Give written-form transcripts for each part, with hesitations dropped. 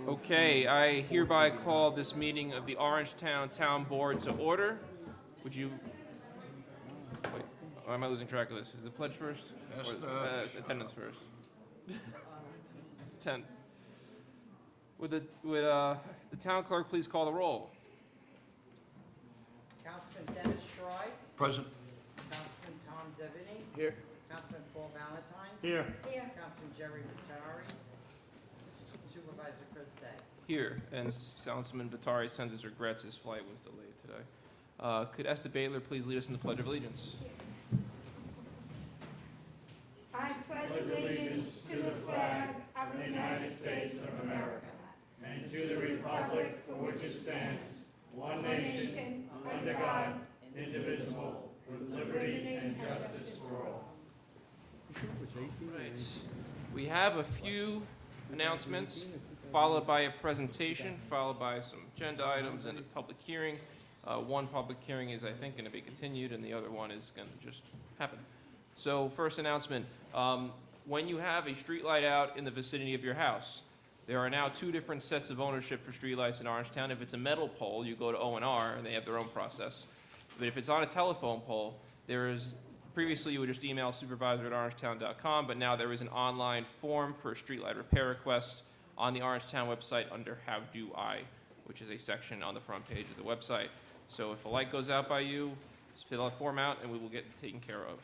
Okay, I hereby call this meeting of the Orangetown Town Board to order. Would you, wait, or am I losing track of this? Is the pledge first? Yes, Or, attendance first? 10. Would the town clerk please call the roll? Councilman Dennis Troy, Present. Councilman Tom Devaney, Here. Councilman Paul Valentine, Here. Councilman Jerry Vitari, Supervisor Chris Day. Here, and Councilman Vitari sends his regrets his flight was delayed today. Could Esther Baylor please lead us in the Pledge of Allegiance? I pledge allegiance to the flag of the United States of America and to the republic for which it stands, one nation, under God, indivisible, with liberty and justice for all. Right. We have a few announcements, followed by a presentation, followed by some agenda items and a public hearing. One public hearing is, I think, going to be continued, and the other one is going to just happen. So, first announcement, when you have a street light out in the vicinity of your house, there are now 2 different sets of ownership for streetlights in Orangetown. If it's a metal pole, you go to O&R, and they have their own process. But if it's on a telephone pole, there is, previously you would just email supervisor@orangetown.com, but now there is an online form for a streetlight repair request on the Orangetown website under How Do I, which is a section on the front page of the website. So if a light goes out by you, just fill that form out, and we will get it taken care of.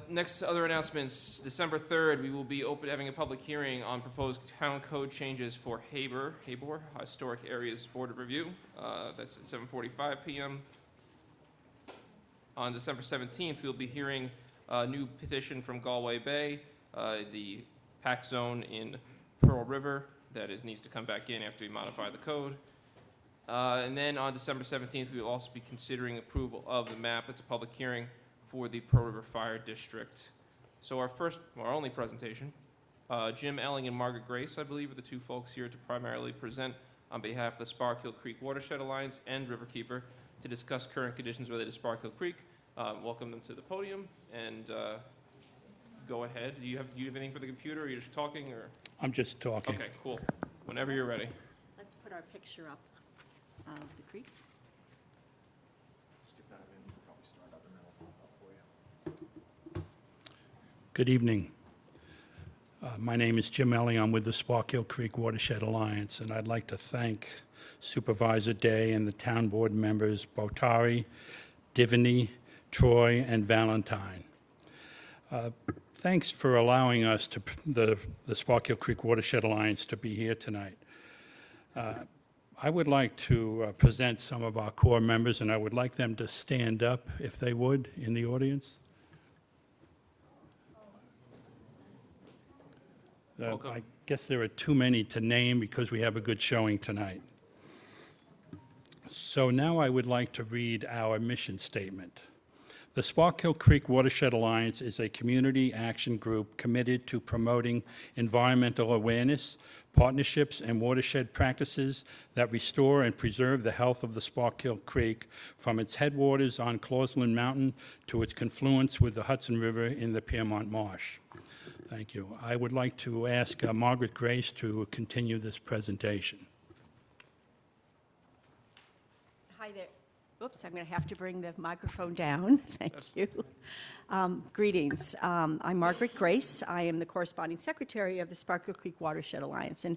Next other announcements, December 3rd, we will be having a public hearing on proposed town code changes for Habor, Historic Areas Board of Review. That's at 7:45 p.m. On December 17th, we'll be hearing a new petition from Galway Bay, the pack zone in Pearl River that needs to come back in after we modify the code. And then on December 17th, we will also be considering approval of the map. It's a public hearing for the Pearl River Fire District. So our only presentation, Jim Elling and Margaret Grace, I believe, are the 2 folks here to primarily present on behalf of the Sparkhill Creek Watershed Alliance and Riverkeeper to discuss current conditions related to Sparkhill Creek. Welcome them to the podium and go ahead. Do you have anything for the computer, or are you just talking, or? I'm just talking. Okay, cool. Whenever you're ready. Let's put our picture up of the creek. Good evening. My name is Jim Elling. I'm with the Sparkhill Creek Watershed Alliance, and I'd like to thank Supervisor Day and the town board members Botari, Divany, Troy, and Valentine. Thanks for allowing us, the Sparkhill Creek Watershed Alliance, to be here tonight. I would like to present some of our core members, and I would like them to stand up, if they would, in the audience. Welcome. I guess there are too many to name because we have a good showing tonight. So now I would like to read our mission statement. The Sparkhill Creek Watershed Alliance is a community action group committed to promoting environmental awareness, partnerships, and watershed practices that restore and preserve the health of the Sparkhill Creek from its headwaters on Clausland Mountain to its confluence with the Hudson River in the Piermont Marsh. Thank you. I would like to ask Margaret Grace to continue this presentation. Hi there. Oops, I'm going to have to bring the microphone down. Thank you. Greetings. I'm Margaret Grace. I am the corresponding secretary of the Sparkhill Creek Watershed Alliance, and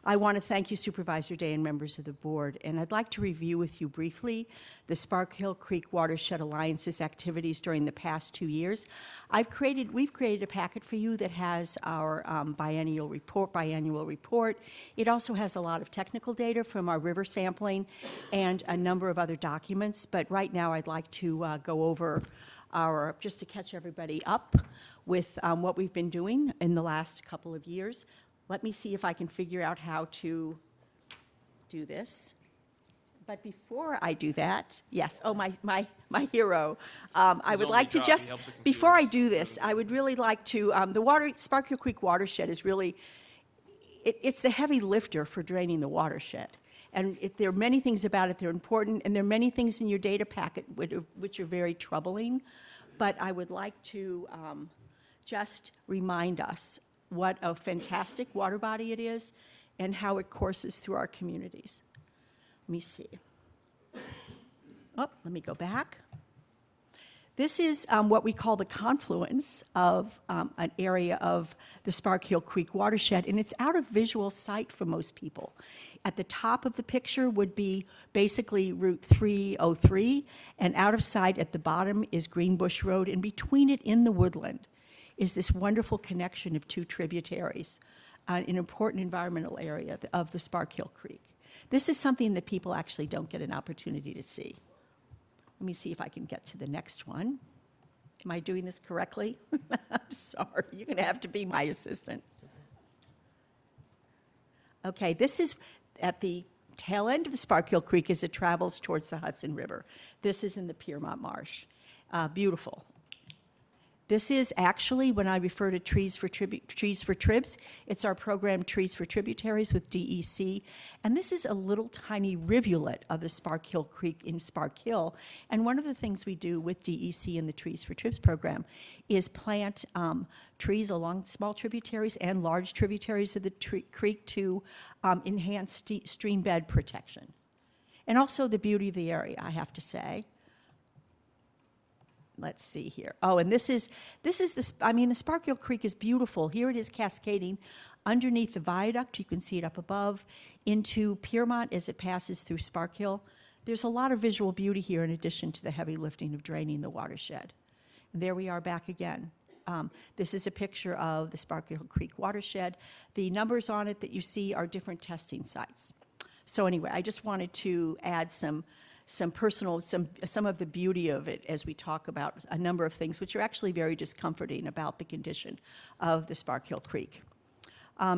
I want to thank you, Supervisor Day, and members of the board. And I'd like to review with you briefly the Sparkhill Creek Watershed Alliance's activities during the past 2 years. We've created a packet for you that has our biannual report. It also has a lot of technical data from our river sampling and a number of other documents. But right now, I'd like to go over just to catch everybody up with what we've been doing in the last couple of years. Let me see if I can figure out how to do this. But before I do that, yes, oh, my hero. I would like to just, before I do this, I would really like to, Sparkhill Creek Watershed is really, it's the heavy lifter for draining the watershed. And there are many things about it that are important, and there are many things in your data packet which are very troubling. But I would like to just remind us what a fantastic water body it is and how it courses through our communities. Let me see. Oh, let me go back. This is what we call the confluence of an area of the Spark Hill Creek watershed, and it's out of visual sight for most people. At the top of the picture would be basically Route 303, and out of sight at the bottom is Greenbush Road, and between it in the woodland is this wonderful connection of two tributaries, an important environmental area of the Spark Hill Creek. This is something that people actually don't get an opportunity to see. Let me see if I can get to the next one. Am I doing this correctly? I'm sorry, you're going to have to be my assistant. Okay, this is at the tail end of the Spark Hill Creek as it travels towards the Hudson River. This is in the Piermont Marsh. Beautiful. This is actually, when I refer to Trees for Tribs, it's our program Trees for Tributaries with DEC. And this is a little tiny rivulet of the Spark Hill Creek in Spark Hill. And one of the things we do with DEC and the Trees for Tribs program is plant trees along small tributaries and large tributaries of the creek to enhance stream bed protection. And also the beauty of the area, I have to say. Let's see here. Oh, and this is the Spark Hill Creek is beautiful. Here it is cascading underneath the viaduct. You can see it up above into Piermont as it passes through Spark Hill. There's a lot of visual beauty here in addition to the heavy lifting of draining the watershed. And there we are back again. This is a picture of the Spark Hill Creek watershed. The numbers on it that you see are different testing sites. So anyway, I just wanted to add some of the beauty of it as we talk about a number of things which are actually very discomforting about the condition of the Spark Hill Creek.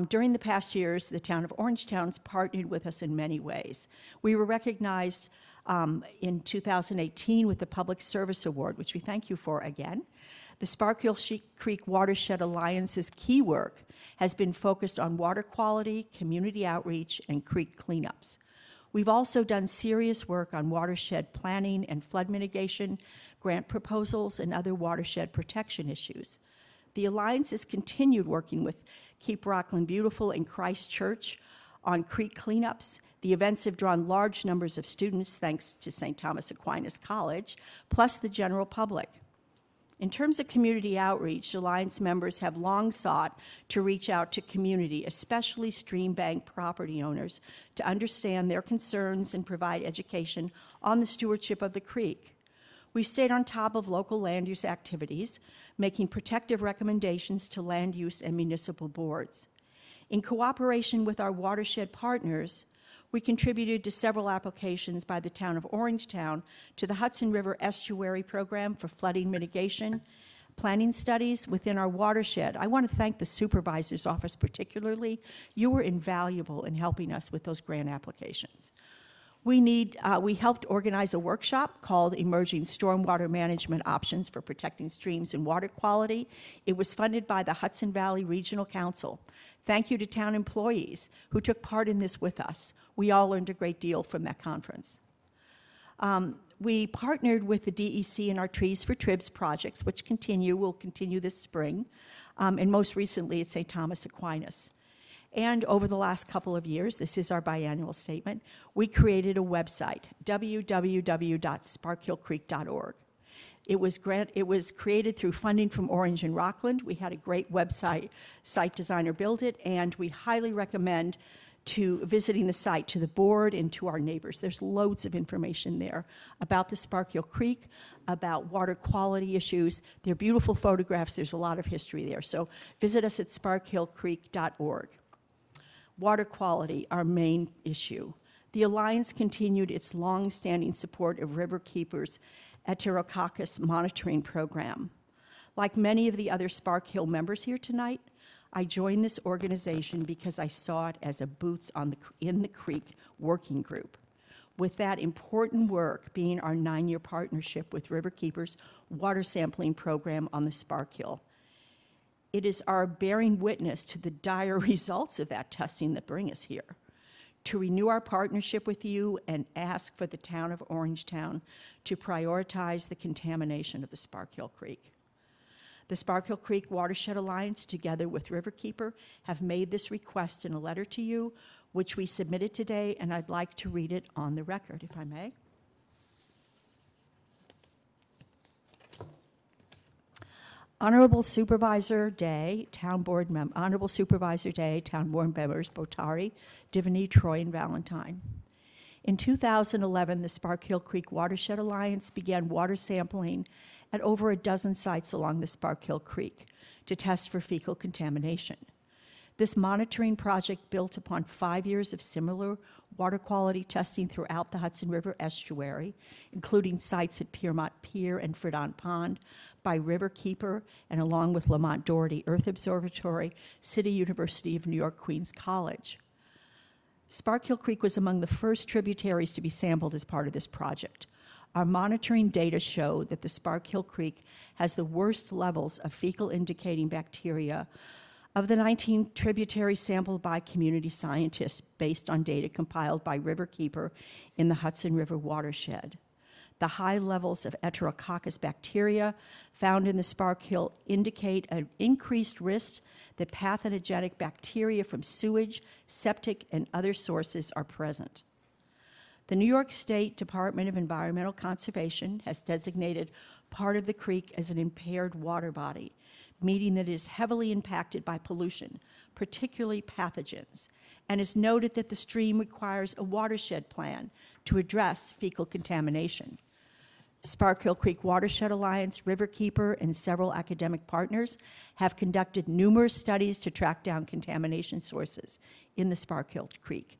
During the past years, the town of Orangetown's partnered with us in many ways. We were recognized in 2018 with the Public Service Award, which we thank you for again. The Spark Hill Creek Watershed Alliance's key work has been focused on water quality, community outreach, and creek cleanups. We've also done serious work on watershed planning and flood mitigation, grant proposals, and other watershed protection issues. The Alliance has continued working with Keep Rockland Beautiful and Christ Church on creek cleanups. The events have drawn large numbers of students, thanks to St. Thomas Aquinas College, plus the general public. In terms of community outreach, Alliance members have long sought to reach out to community, especially stream bank property owners, to understand their concerns and provide education on the stewardship of the creek. We've stayed on top of local land use activities, making protective recommendations to land use and municipal boards. In cooperation with our watershed partners, we contributed to several applications by the town of Orangetown to the Hudson River Estuary Program for flooding mitigation, planning studies within our watershed. I want to thank the supervisor's office particularly. You were invaluable in helping us with those grant applications. We helped organize a workshop called Emerging Stormwater Management Options for Protecting Streams and Water Quality. It was funded by the Hudson Valley Regional Council. Thank you to town employees who took part in this with us. We all learned a great deal from that conference. We partnered with the DEC in our Trees for Tribs projects, which will continue this spring, and most recently at St. Thomas Aquinas. And over the last couple of years, this is our biannual statement, we created a website, www.sparkhillcreek.org. It was created through funding from Orange and Rockland. We had a great site designer build it, and we highly recommend visiting the site to the board and to our neighbors. There's loads of information there about the Spark Hill Creek, about water quality issues. They're beautiful photographs. There's a lot of history there. So visit us at sparkhillcreek.org. Water quality, our main issue. The Alliance continued its long-standing support of River Keepers Enterococcus monitoring program. Like many of the other Spark Hill members here tonight, I joined this organization because I saw it as a boots in the creek working group, with that important work being our 9-year partnership with River Keepers water sampling program on the Spark Hill. It is our bearing witness to the dire results of that testing that bring us here. To renew our partnership with you and ask for the town of Orangetown to prioritize the contamination of the Spark Hill Creek. The Sparkill Creek Watershed Alliance, together with Riverkeeper, have made this request in a letter to you, which we submitted today, and I'd like to read it on the record, if I may. Honorable Supervisor Day, Town Board members, Botari, Divany, Troy, and Valentine. In 2011, the Sparkill Creek Watershed Alliance began water sampling at over a dozen sites along the Sparkill Creek to test for fecal contamination. This monitoring project built upon 5 years of similar water quality testing throughout the Hudson River estuary, including sites at Piermont Pier and Fredon Pond by Riverkeeper and along with Lamont Doherty Earth Observatory, City University of New York, Queens College. Sparkill Creek was among the first tributaries to be sampled as part of this project. Our monitoring data show that the Sparkill Creek has the worst levels of fecal indicating bacteria of the 19 tributaries sampled by community scientists based on data compiled by Riverkeeper in the Hudson River watershed. The high levels of Enterococcus bacteria found in the Sparkill indicate an increased risk that pathogenic bacteria from sewage, septic, and other sources are present. The New York State Department of Environmental Conservation has designated part of the creek as an impaired water body, meaning that it is heavily impacted by pollution, particularly pathogens, and has noted that the stream requires a watershed plan to address fecal contamination. Sparkill Creek Watershed Alliance, Riverkeeper, and several academic partners have conducted numerous studies to track down contamination sources in the Sparkill Creek.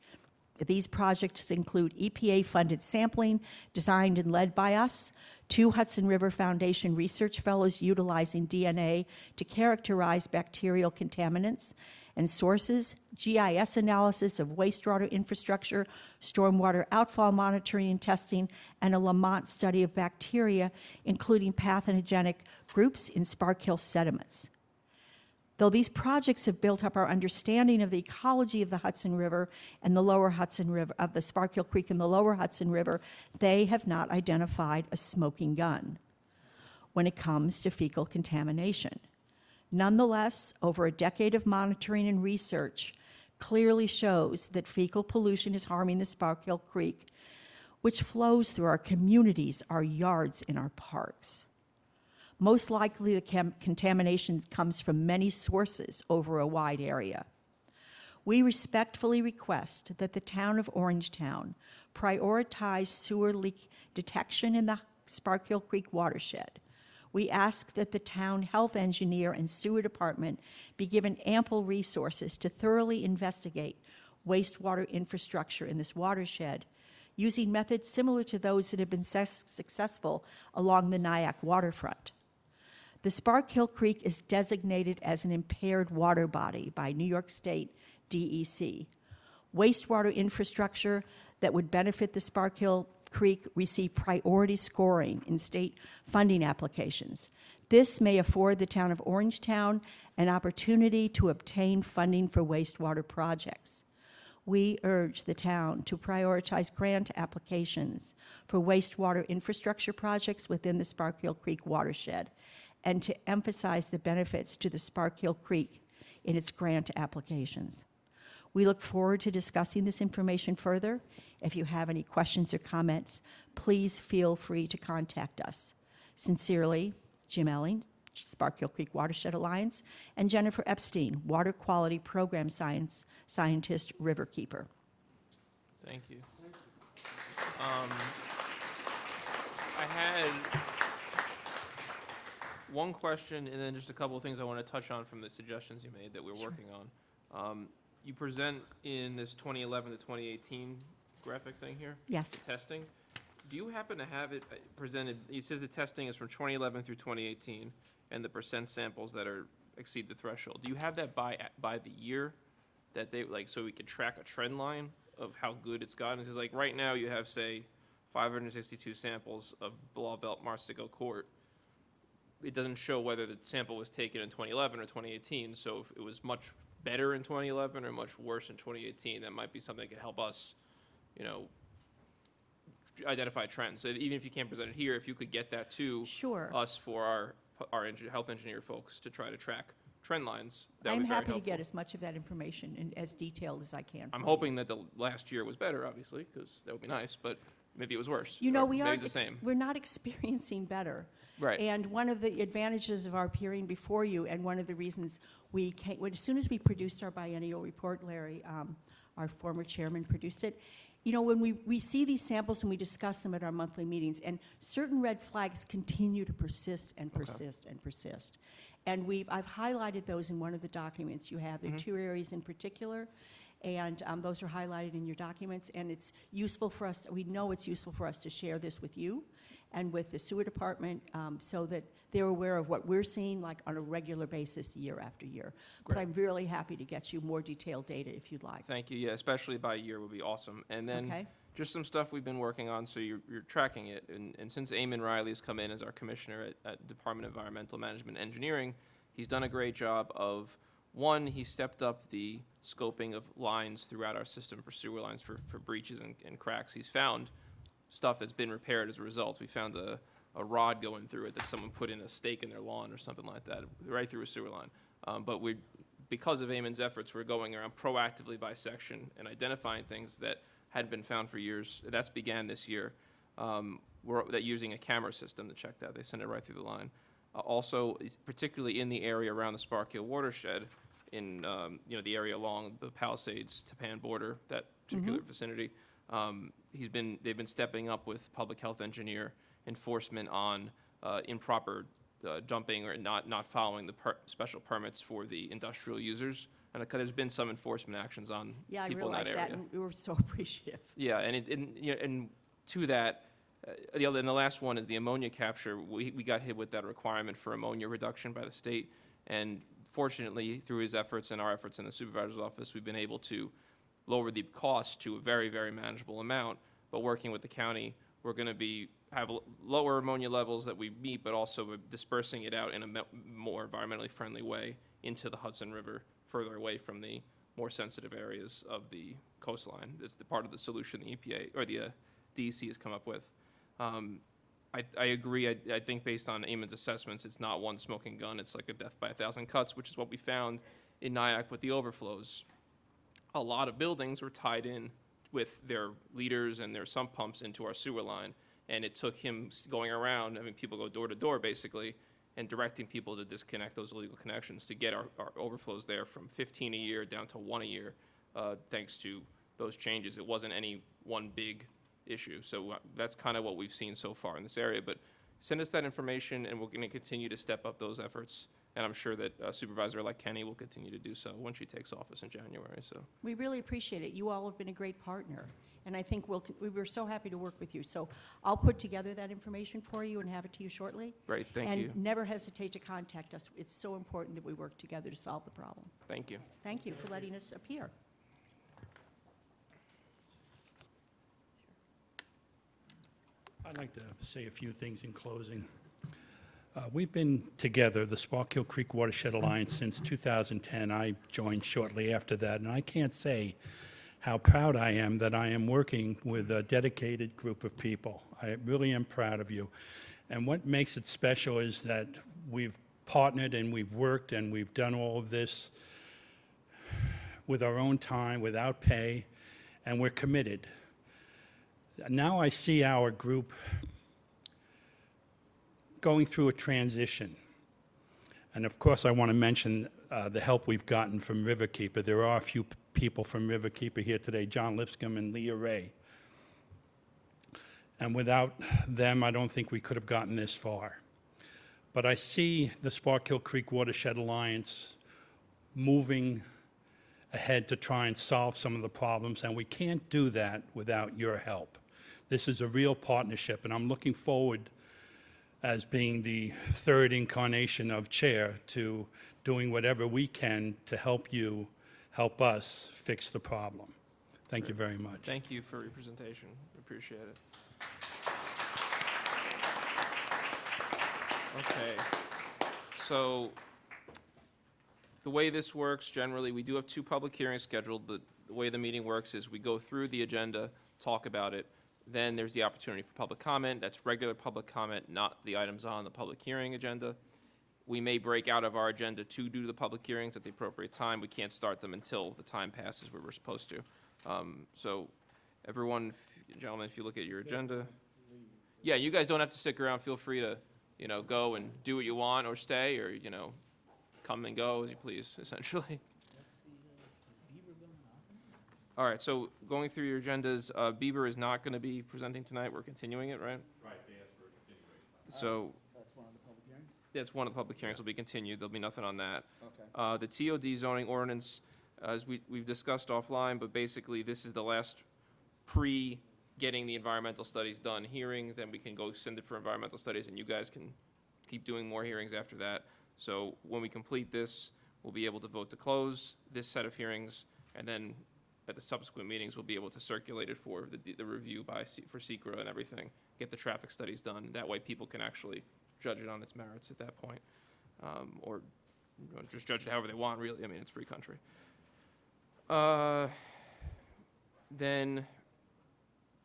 These projects include EPA-funded sampling designed and led by us, 2 Hudson River Foundation research fellows utilizing DNA to characterize bacterial contaminants and sources, GIS analysis of wastewater infrastructure, stormwater outfall monitoring and testing, and a Lamont study of bacteria, including pathogenic groups in Sparkill sediments. Though these projects have built up our understanding of the ecology of the Hudson River and the lower Hudson River, of the Sparkill Creek and the lower Hudson River, they have not identified a smoking gun when it comes to fecal contamination. Nonetheless, over a decade of monitoring and research clearly shows that fecal pollution is harming the Sparkill Creek, which flows through our communities, our yards, and our parks. Most likely, the contamination comes from many sources over a wide area. We respectfully request that the town of Orangetown prioritize sewer leak detection in the Sparkill Creek watershed. We ask that the town health engineer and sewer department be given ample resources to thoroughly investigate wastewater infrastructure in this watershed, using methods similar to those that have been successful along the Nyack waterfront. The Sparkill Creek is designated as an impaired water body by New York State DEC. Wastewater infrastructure that would benefit the Sparkill Creek receive priority scoring in state funding applications. This may afford the town of Orangetown an opportunity to obtain funding for wastewater projects. We urge the town to prioritize grant applications for wastewater infrastructure projects within the Sparkill Creek watershed, and to emphasize the benefits to the Sparkill Creek in its grant applications. We look forward to discussing this information further. If you have any questions or comments, please feel free to contact us. Sincerely, Jim Elling, Sparkill Creek Watershed Alliance, and Jennifer Epstein, Water Quality Program Scientist, Riverkeeper. Thank you. I had one question and then just a couple of things I want to touch on from the suggestions you made that we're working on. You present in this 2011 to 2018 graphic thing here? Yes. The testing. Do you happen to have it presented? It says the testing is from 2011 through 2018 and the percent samples that exceed the threshold. Do you have that by the year that they, like, so we could track a trend line of how good it's gotten? Because like right now you have, say, 562 samples of Blauvelt Marsico Court. It doesn't show whether the sample was taken in 2011 or 2018, so if it was much better in 2011 or much worse in 2018, that might be something that could help us, identify trends. So even if you can't present it here, if you could get that to Sure. us for our our health engineer folks to try to track trend lines. That would I'm be very happy to helpful. get as much of that information and as detailed as I can. I'm for you. hoping that the last year was better, obviously, because that would be nice, but maybe it was worse. You know, or we maybe aren't, it's the same. we're not experiencing better. Right. And one of the advantages of our appearing before you, and one of the reasons we came, as soon as we produced our biennial report, Larry, our former chairman produced it, you know, when we see these samples and we discuss them at our monthly meetings, and certain red flags continue to persist and persist and persist. And I've highlighted those in one of the documents you have. There are two areas in particular, and those are highlighted in your documents, and it's useful for us, we know it's useful for us to share this with you and with the sewer department, so that they're aware of what we're seeing, like on a regular basis, year after year. But Great. I'm really happy to get you more detailed data if you'd like. Thank you. Yeah, especially by year would be awesome. And then Okay. just some stuff we've been working on, so you're tracking it. And since Eamon Riley's come in as our commissioner at Department of Environmental Management and Engineering, he's done a great job of, one, he stepped up the scoping of lines throughout our system for sewer lines for breaches and cracks. He's found stuff that's been repaired as a result. We found a rod going through it that someone put in a stake in their lawn or something like that, right through a sewer line. But because of Eamon's efforts, we're going around proactively by section and identifying things that hadn't been found for years. That's began this year. We're using a camera system to check that. They send it right through the line. Also, particularly in the area around the Spark Hill watershed, in the area along the Palisades-Tapan border, that particular vicinity, they've been stepping up with public health engineer enforcement on improper dumping or not following the special permits for the industrial users. And there's been some enforcement actions on Yeah, I people in that realize area. that, and we were so appreciative. Yeah, and to that, and the last one is the ammonia capture. We got hit with that requirement for ammonia reduction by the state, and fortunately, through his efforts and our efforts in the supervisor's office, we've been able to lower the cost to a very, very manageable amount. But working with the county, we're going to have lower ammonia levels that we meet, but also dispersing it out in a more environmentally friendly way into the Hudson River, further away from the more sensitive areas of the coastline. It's the part of the solution the EPA or the DEC has come up with. I agree. I think based on Eamon's assessments, it's not one smoking gun. It's like a death by 1,000 cuts, which is what we found in Nyack with the overflows. A lot of buildings were tied in with their leaders and their sump pumps into our sewer line, and it took him going around, people go door to door basically, and directing people to disconnect those illegal connections to get our overflows there from 15 a year down to 1 a year, thanks to those changes. It wasn't any one big issue. So that's kind of what we've seen so far in this area. But send us that information, and we're going to continue to step up those efforts. And I'm sure that Supervisor-elect Kenny will continue to do so when she takes office in January. So We really appreciate it. You all have been a great partner, and I think we were so happy to work with you. So I'll put together that information for you and have it to you shortly. great, thank you. And never hesitate to contact us. It's so important that we work together to solve the problem. Thank you. Thank you for letting us appear. I'd like to say a few things in closing. We've been together, the Spark Hill Creek Watershed Alliance, since 2010. I joined shortly after that, and I can't say how proud I am that I am working with a dedicated group of people. I really am proud of you. And what makes it special is that we've partnered and we've worked and we've done all of this with our own time, without pay, and we're committed. Now I see our group going through a transition. And of course, I want to mention the help we've gotten from Riverkeeper. There are a few people from Riverkeeper here today, John Lipscomb and Leah Ray. And without them, I don't think we could have gotten this far. But I see the Spark Hill Creek Watershed Alliance moving ahead to try and solve some of the problems, and we can't do that without your help. This is a real partnership, and I'm looking forward, as being the third incarnation of chair, to doing whatever we can to help you, help us fix the problem. Thank you very much. Thank you for your presentation. Appreciate it. Okay. So the way this works, generally, we do have 2 public hearings scheduled. The way the meeting works is we go through the agenda, talk about it, then there's the opportunity for public comment. That's regular public comment, not the items on the public hearing agenda. we may break out of our agenda to do the public hearings at the appropriate time. We can't start them until the time passes where we're supposed to. So everyone, gentlemen, if you look at your agenda. Yeah, you guys don't have to stick around. Feel free to, go and do what you want or stay or, come and go as you please, essentially. All right, so going through your agendas, Bieber is not going to be presenting tonight. We're continuing it, right? Right, they asked for a continuation. So That's one of the public hearings? that's one of the public hearings will be continued. There'll be nothing on that. Okay. The TOD zoning ordinance, as we've discussed offline, but basically this is the last getting the environmental studies done hearing, then we can go send it for environmental studies, and you guys can keep doing more hearings after that. So when we complete this, we'll be able to vote to close this set of hearings, and then at the subsequent meetings, we'll be able to circulate it for the review for SECRA and everything, get the traffic studies done. That way people can actually judge it on its merits at that point. Or just judge it however they want, really. I mean, it's free country. Then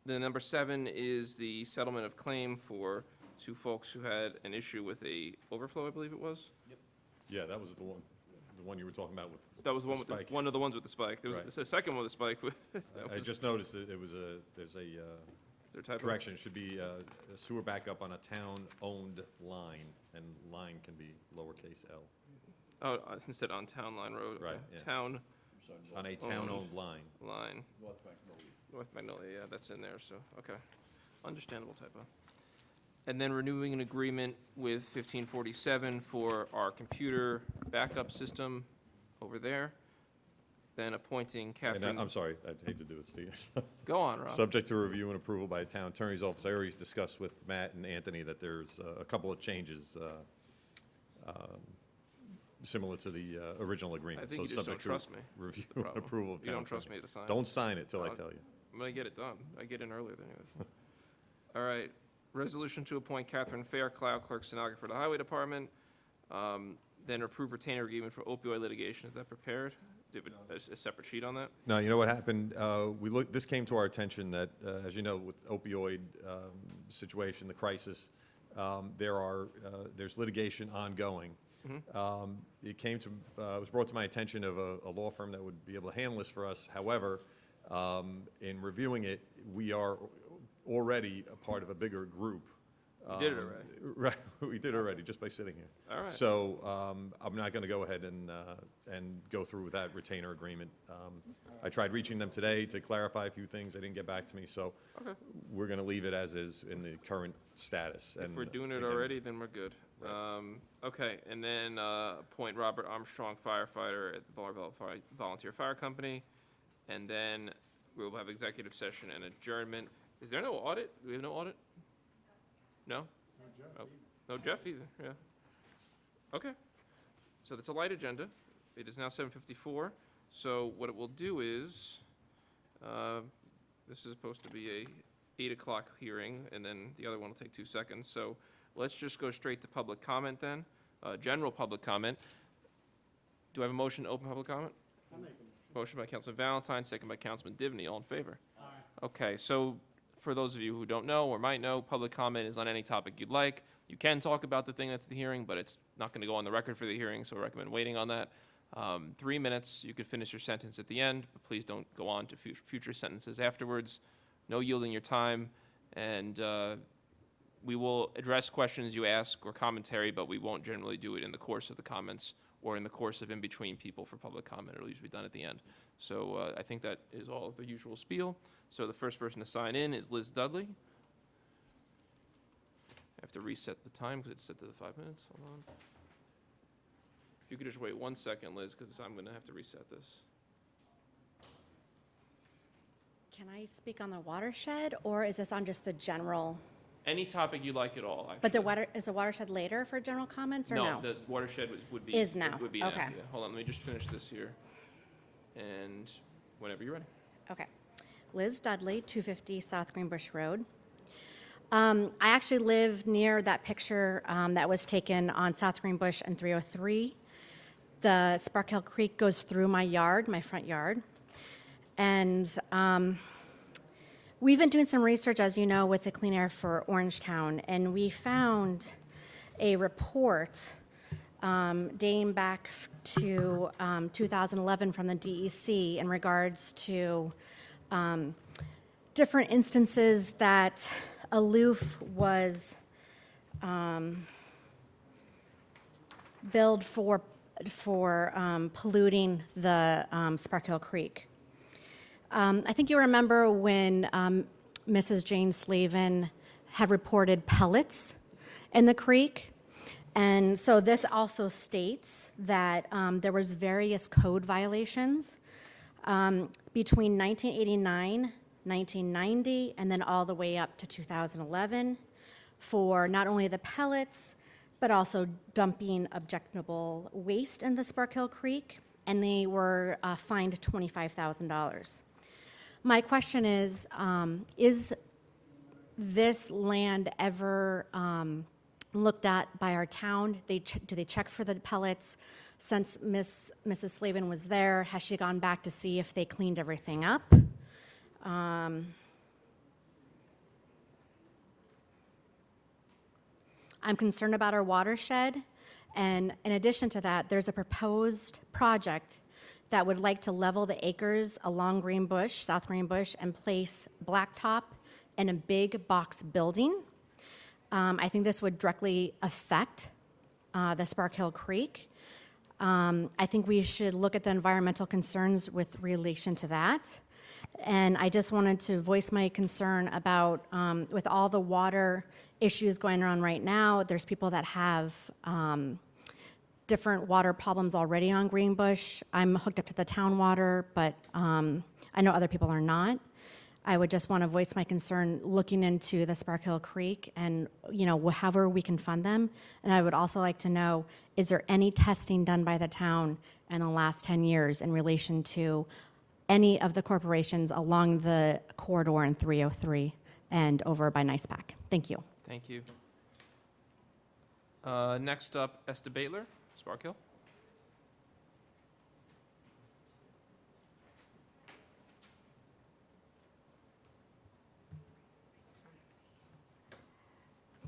the number 7 is the settlement of claim for 2 folks who had an issue with a overflow, I believe it was. Yeah, that was the one you were talking about with. That was the one with spike. one of the ones with the spike. There was Right. a second one with the spike. I just noticed that there's a Is there a typo? correction. It should be a sewer backup on a town-owned line, and line can be lowercase l. Oh, instead on Town Line Road. Okay. Right, yeah. Town On a town-owned line. Line, North Magnolia. North Magnolia, yeah, that's in there, so, okay. Understandable typo. And then renewing an agreement with 1547 for our computer backup system over there. Then appointing And Catherine. I'm sorry, I hate to do this to you. Go on, Rob. Subject to review and approval by the town attorney's office. I already discussed with Matt and Anthony that there's a couple of changes similar to the original agreement. I think So you just don't subject to trust me. Review That's the and problem. approval of You town don't trust attorney. me to sign. Don't sign it till I I'll- tell you. I'm gonna get it done. I get in earlier than you. All right, resolution to appoint Catherine Fairclough, clerk stenographer to the Highway Department. Then approve retainer agreement for opioid litigation. Is that prepared? Do you have a separate sheet on that? No, you know what happened? This came to our attention that, as you know, with opioid situation, the crisis, there's litigation ongoing. It was brought to my attention of a law firm that would be able to handle this for us. However, in reviewing it, we are already a part of a bigger group. You did it already. Right, we did already, just by sitting here. All right. So I'm not going to go ahead and go through with that retainer agreement. I tried reaching them today to clarify a few things. They didn't get back to me, so Okay. we're going to leave it as is in the current status. If And we're doing it again, already, then we're good. Okay, and then appoint Robert Armstrong firefighter at the Bonneville Volunteer Fire Company. And then we'll have executive session and adjournment. Is there no audit? Do we have no audit? No? No Jeff either, yeah. Okay, so that's a light agenda. It is now 7:54. So what it will do is, this is supposed to be a 8 o'clock hearing, and then the other one will take 2 seconds. So let's just go straight to public comment then, general public comment. Do I have a motion to open public comment? Motion by Councilman Valentine, second by Councilman Divney. All in favor? Okay, so for those of you who don't know or might know, public comment is on any topic you'd like. You can talk about the thing that's the hearing, but it's not going to go on the record for the hearing, so I recommend waiting on that. 3 minutes, you could finish your sentence at the end, but please don't go on to future sentences afterwards. No yielding your time, and we will address questions you ask or commentary, but we won't generally do it in the course of the comments or in the course of in between people for public comment. It'll usually be done at the end. So I think that is all of the usual spiel. So the first person to sign in is Liz Dudley. I have to reset the time because it's set to the 5 minutes. Hold on. If you could just wait 1 second, Liz, because I'm going to have to reset this. Can I speak on the watershed, or is this on just the general? Any topic you like at all, actually. But is the watershed later for general comments, or no? No, the watershed would be. Is now. Would be now, Okay. yeah. Hold on, let me just finish this here. And whenever you're ready. Okay. Liz Dudley, 250 South Greenbush Road. I actually live near that picture that was taken on South Greenbush and 303. The Spark Hill Creek goes through my yard, my front yard. And we've been doing some research, as you know, with the Clean Air for Orangetown, and we found a report dating back to 2011 from the DEC in regards to different instances that Aloof was billed for polluting the Sparkill Creek. I think you remember when Mrs. Jane Slavin had reported pellets in the creek. And so this also states that there was various code violations between 1989, 1990, and then all the way up to 2011 for not only the pellets, but also dumping objectionable waste in the Sparkill Creek, and they were fined $25,000. My question is this land ever looked at by our town? Do they check for the pellets? Since Mrs. Slavin was there, has she gone back to see if they cleaned everything up? I'm concerned about our watershed, and in addition to that, there's a proposed project that would like to level the acres along Greenbush, South Greenbush, and place blacktop in a big box building. I think this would directly affect the Sparkill Creek. I think we should look at the environmental concerns with relation to that. And I just wanted to voice my concern about, with all the water issues going on right now, there's people that have different water problems already on Greenbush. I'm hooked up to the town water, but I know other people are not. I would just want to voice my concern looking into the Sparkill Creek and, however we can fund them. And I would also like to know, is there any testing done by the town in the last 10 years in relation to any of the corporations along the corridor in 303 and over by NICEPAC? Thank you. Thank you. Next up, Esther Baitler, Sparkill.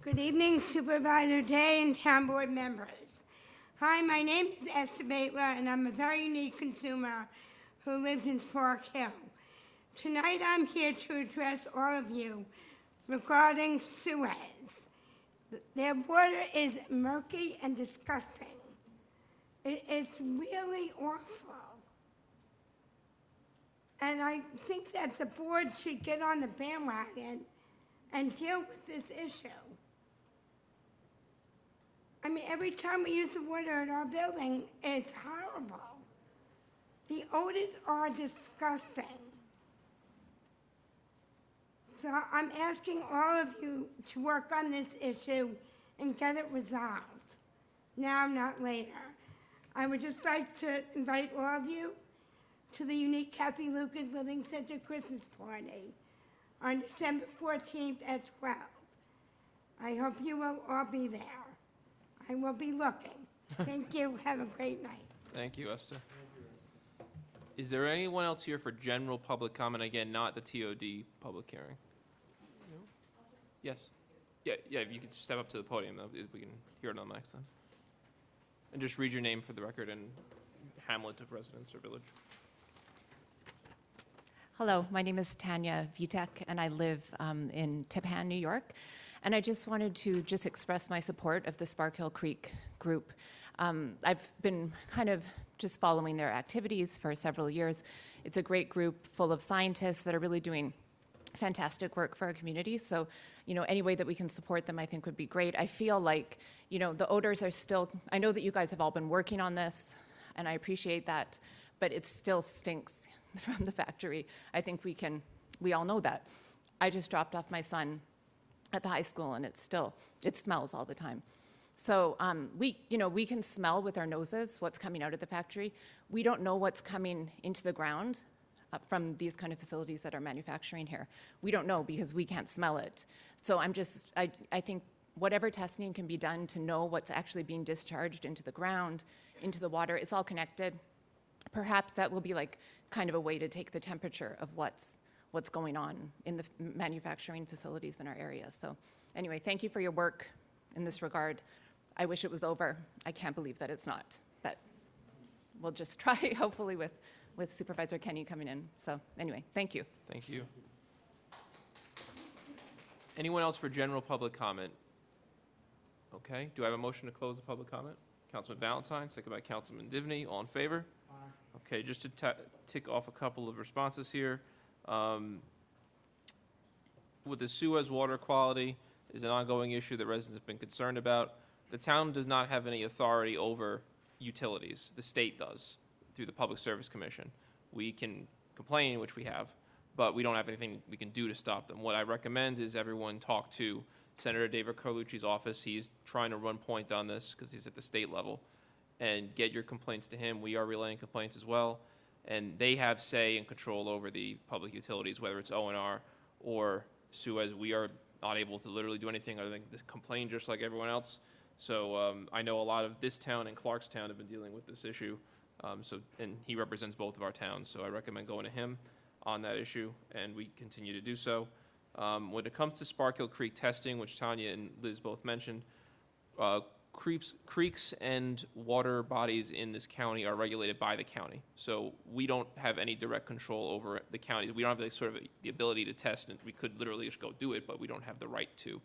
Good evening, Supervisor Day and Town Board members. Hi, my name is Esther Baitler, and I'm a very unique consumer who lives in Spark Hill. Tonight, I'm here to address all of you regarding Suez. Their water is murky and disgusting. It's really awful. And I think that the board should get on the bandwagon and deal with this issue. I mean, every time we use the water in our building, it's horrible. The odors are disgusting. So I'm asking all of you to work on this issue and get it resolved. Now, not later. I would just like to invite all of you to the unique Kathy Lucas Living Center Christmas party on December 14th at 12. I hope you will all be there. I will be looking. Thank you. Have a great night. Thank you, Esther. Is there anyone else here for general public comment? Again, not the TOD public hearing. No? Yes. Yeah, you could step up to the podium, though. We can hear it on the next time. And just read your name for the record and hamlet of residence or village. Hello, my name is Tanya Vitek, and I live in Tipton, New York. And I just wanted to just express my support of the Sparkill Creek group. I've been kind of just following their activities for several years. It's a great group full of scientists that are really doing fantastic work for our community. So, any way that we can support them, I think would be great. I feel like, the odors are still, I know that you guys have all been working on this, and I appreciate that, but it still stinks from the factory. I think we all know that. I just dropped off my son at the high school, and it smells all the time. So we can smell with our noses what's coming out of the factory. We don't know what's coming into the ground from these kind of facilities that are manufacturing here. We don't know because we can't smell it. So I think whatever testing can be done to know what's actually being discharged into the ground, into the water, it's all connected. Perhaps that will be like kind of a way to take the temperature of what's going on in the manufacturing facilities in our area. So anyway, thank you for your work in this regard. I wish it was over. I can't believe that it's not, but we'll just try, hopefully with Supervisor Kenny coming in. So anyway, thank you. Thank you. Anyone else for general public comment? Okay, do I have a motion to close the public comment? Councilman Valentine, second by Councilman Divney, all in favor? Okay, just to tick off a couple of responses here. With the Suez water quality is an ongoing issue that residents have been concerned about. The town does not have any authority over utilities. The state does, through the Public Service Commission. We can complain, which we have, but we don't have anything we can do to stop them. What I recommend is everyone talk to Senator David Carlucci's office. He's trying to run point on this because he's at the state level. And get your complaints to him. We are relaying complaints as well. And they have say and control over the public utilities, whether it's O&R or Suez. We are not able to literally do anything other than just complain just like everyone else. So I know a lot of this town and Clarkstown have been dealing with this issue. And he represents both of our towns. So I recommend going to him on that issue, and we continue to do so. When it comes to Sparkill Creek testing, which Tanya and Liz both mentioned, creeks and water bodies in this county are regulated by the county. So we don't have any direct control over the counties. We don't have the ability to test, and we could literally just go do it, but we don't have the right to.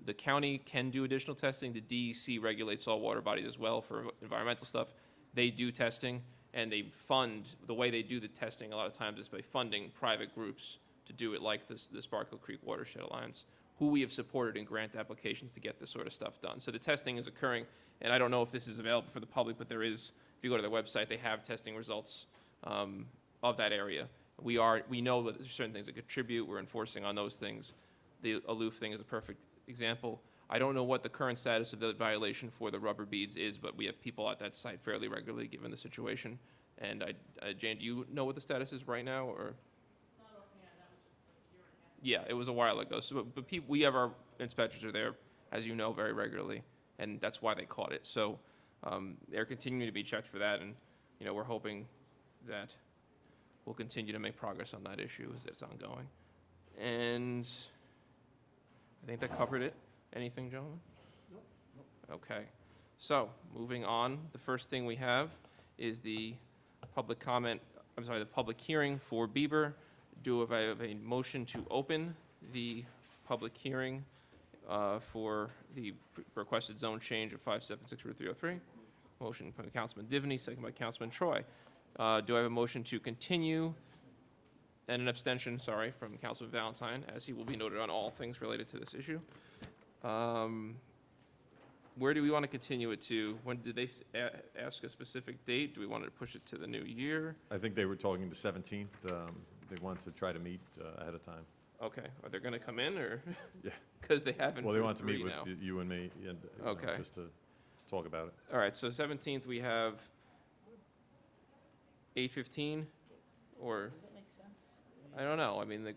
The county can do additional testing. The DEC regulates all water bodies as well for environmental stuff. They do testing, and they fund, the way they do the testing a lot of times is by funding private groups to do it, like the Sparkill Creek Watershed Alliance, who we have supported in grant applications to get this sort of stuff done. So the testing is occurring, and I don't know if this is available for the public, but there is, if you go to their website, they have testing results of that area. We know that there's certain things that contribute. We're enforcing on those things. The aloof thing is a perfect example. I don't know what the current status of the violation for the rubber beads is, but we have people at that site fairly regularly, given the situation. And Jane, do you know what the status is right now, or? Yeah, it was a while ago. So, but we have our inspectors are there, as you know, very regularly, and that's why they caught it. So they're continuing to be checked for that, and we're hoping that we'll continue to make progress on that issue as it's ongoing. And I think that covered it. Anything, gentlemen? Nope. Okay. So moving on, the first thing we have is the public hearing for Bieber. Do I have a motion to open the public hearing for the requested zone change of 576 Route 303? Motion by Councilman Divney, second by Councilman Troy. Do I have a motion to continue, and an abstention, sorry, from Councilman Valentine, as he will be noted on all things related to this issue. Where do we want to continue it to? When did they ask a specific date? Do we want to push it to the new year? I think they were talking the 17th. They want to try to meet ahead of time. Okay, are they going to come in, or? Yeah. Because they haven't. Well, they for want to meet 3 with now. you and me, and Okay. just to talk about it. All right, so 17th, we have 8:15, or? Does that make sense? I don't know. I mean, like,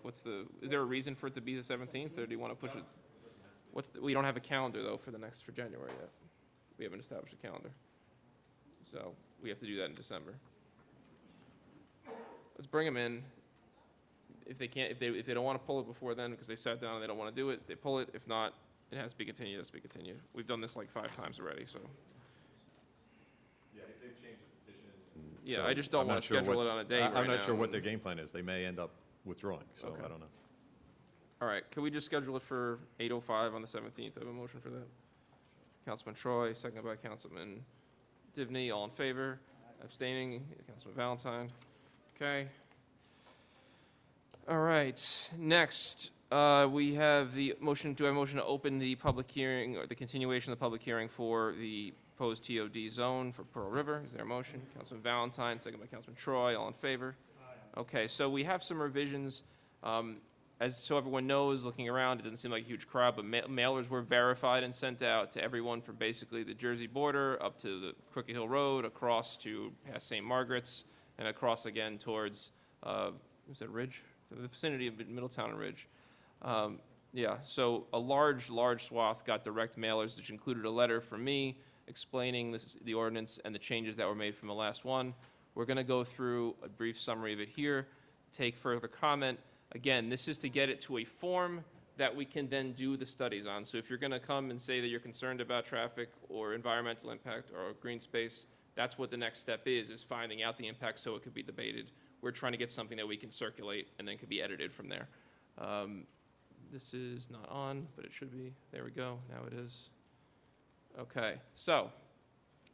is there a reason for it to be the 17th, or do you want to push it? We don't have a calendar, though, for January yet. We haven't established a calendar. So we have to do that in December. Let's bring them in. If they can't, if they don't want to pull it before then, because they sat down and they don't want to do it, they pull it. If not, it has to be continued, it has to be continued. We've done this like 5 times already, so. Yeah, if they've changed the petition. Yeah, I just don't want to schedule it on a date right now. I'm not sure what their game plan is. They may end up withdrawing, so Okay. I don't know. All right, can we just schedule it for 8:05 on the 17th? I have a motion for that. Councilman Troy, second by Councilman Divney, all in favor? Abstaining, Councilman Valentine. Okay. All right, next, we have the motion, do I have a motion to open the public hearing, or the continuation of the public hearing for the proposed TOD zone for Pearl River? Is there a motion? Councilman Valentine, second by Councilman Troy, all in favor? Okay, so we have some revisions. So everyone knows, looking around, it doesn't seem like a huge crowd, but mailers were verified and sent out to everyone from basically the Jersey border up to the Crooked Hill Road, across to past St. Margaret's, and across again towards, was it Ridge? To the vicinity of Middletown and Ridge. Yeah, so a large swath got direct mailers, which included a letter from me explaining the ordinance and the changes that were made from the last one. We're going to go through a brief summary of it here, take further comment. Again, this is to get it to a form that we can then do the studies on. So if you're gonna come and say that you're concerned about traffic or environmental impact or green space, that's what the next step is finding out the impact so it could be debated. We're trying to get something that we can circulate and then could be edited from there. This is not on, but it should be. There we go, now it is. Okay, so,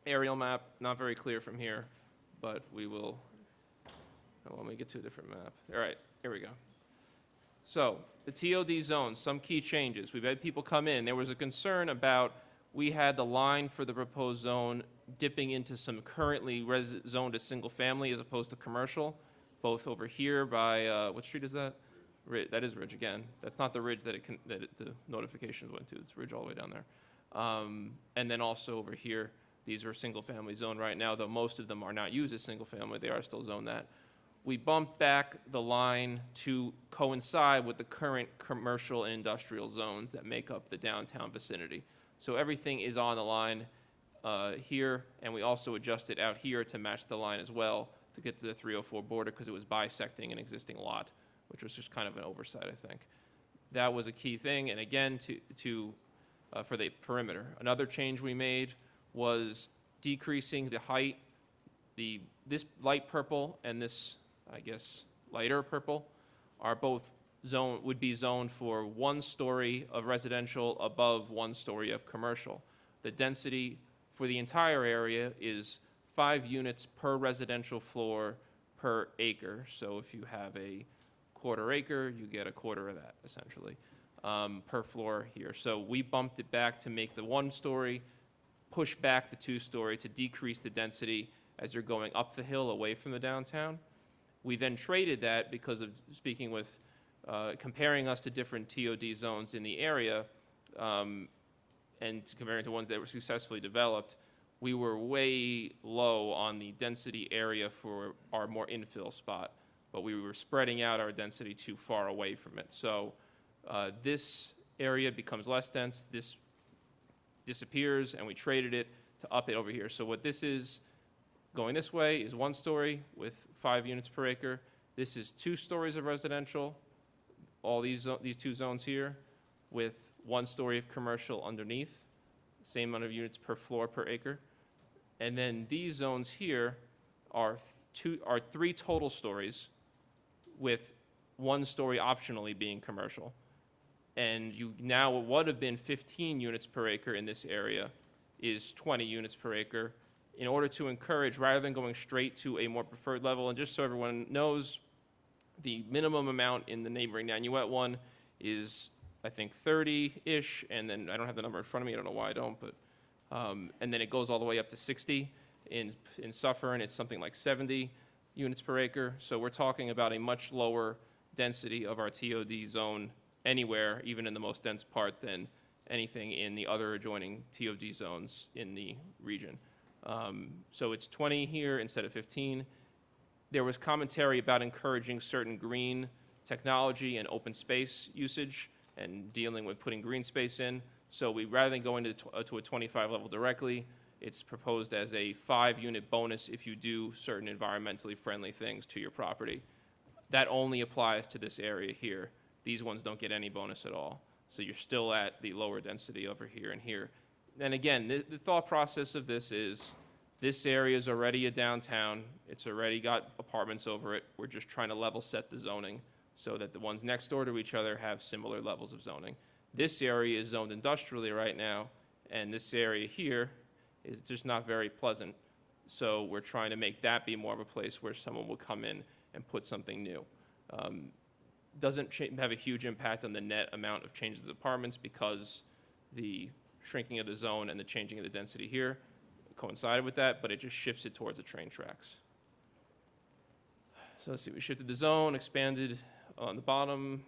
aerial map, not very clear from here, but we will, oh, let me get to a different map. All right, here we go. So, the TOD zones, some key changes. We've had people come in. There was a concern about, we had the line for the proposed zone dipping into some currently zoned as single family as opposed to commercial, both over here by, what street is that? That is Ridge again. That's not the Ridge that the notifications went to. It's Ridge all the way down there. And then also over here, these are single-family zone right now, though most of them are not used as single-family. They are still zoned that. We bumped back the line to coincide with the current commercial and industrial zones that make up the downtown vicinity. So everything is on the line here, and we also adjusted out here to match the line as well to get to the 304 border because it was bisecting an existing lot, which was just kind of an oversight, I think. That was a key thing, and again, for the perimeter. Another change we made was decreasing the height. This light purple and this, I guess, lighter purple are both would be zoned for 1 story of residential above 1 story of commercial. The density for the entire area is 5 units per residential floor per acre. So if you have a 1/4 acre, you get a 1/4 of that, essentially, per floor here. So we bumped it back to make the 1 story, push back the 2 story to decrease the density as you're going up the hill away from the downtown. We then traded that because of speaking with, comparing us to different TOD zones in the area, and comparing to ones that were successfully developed, we were way low on the density area for our more infill spot, but we were spreading out our density too far away from it. So this area becomes less dense, this disappears, and we traded it to up it over here. So what this is, going this way, is 1 story with 5 units per acre. This is 2 stories of residential, all these 2 zones here, with 1 story of commercial underneath, same amount of units per floor per acre. And then these zones here are 3 total stories, with 1 story optionally being commercial. And you now, what would have been 15 units per acre in this area is 20 units per acre, in order to encourage, rather than going straight to a more preferred level. And just so everyone knows, the minimum amount in the neighboring Nanuet one is, I think, 30-ish, and then I don't have the number in front of me, I don't know why I don't, but, and then it goes all the way up to 60. In Suffern, it's something like 70 units per acre. So we're talking about a much lower density of our TOD zone anywhere, even in the most dense part, than anything in the other adjoining TOD zones in the region. So it's 20 here instead of 15. There was commentary about encouraging certain green technology and open space usage and dealing with putting green space in. So we, rather than going to a 25 level directly, it's proposed as a 5-unit bonus if you do certain environmentally friendly things to your property. That only applies to this area here. These ones don't get any bonus at all. So you're still at the lower density over here and here. And again, the thought process of this is, this area is already a downtown. It's already got apartments over it. We're just trying to level set the zoning so that the ones next door to each other have similar levels of zoning. This area is zoned industrially right now, and this area here is just not very pleasant. So we're trying to make that be more of a place where someone will come in and put something new. Doesn't have a huge impact on the net amount of changes of apartments because the shrinking of the zone and the changing of the density here coincided with that, but it just shifts it towards the train tracks. So let's see, we shifted the zone, expanded on the bottom,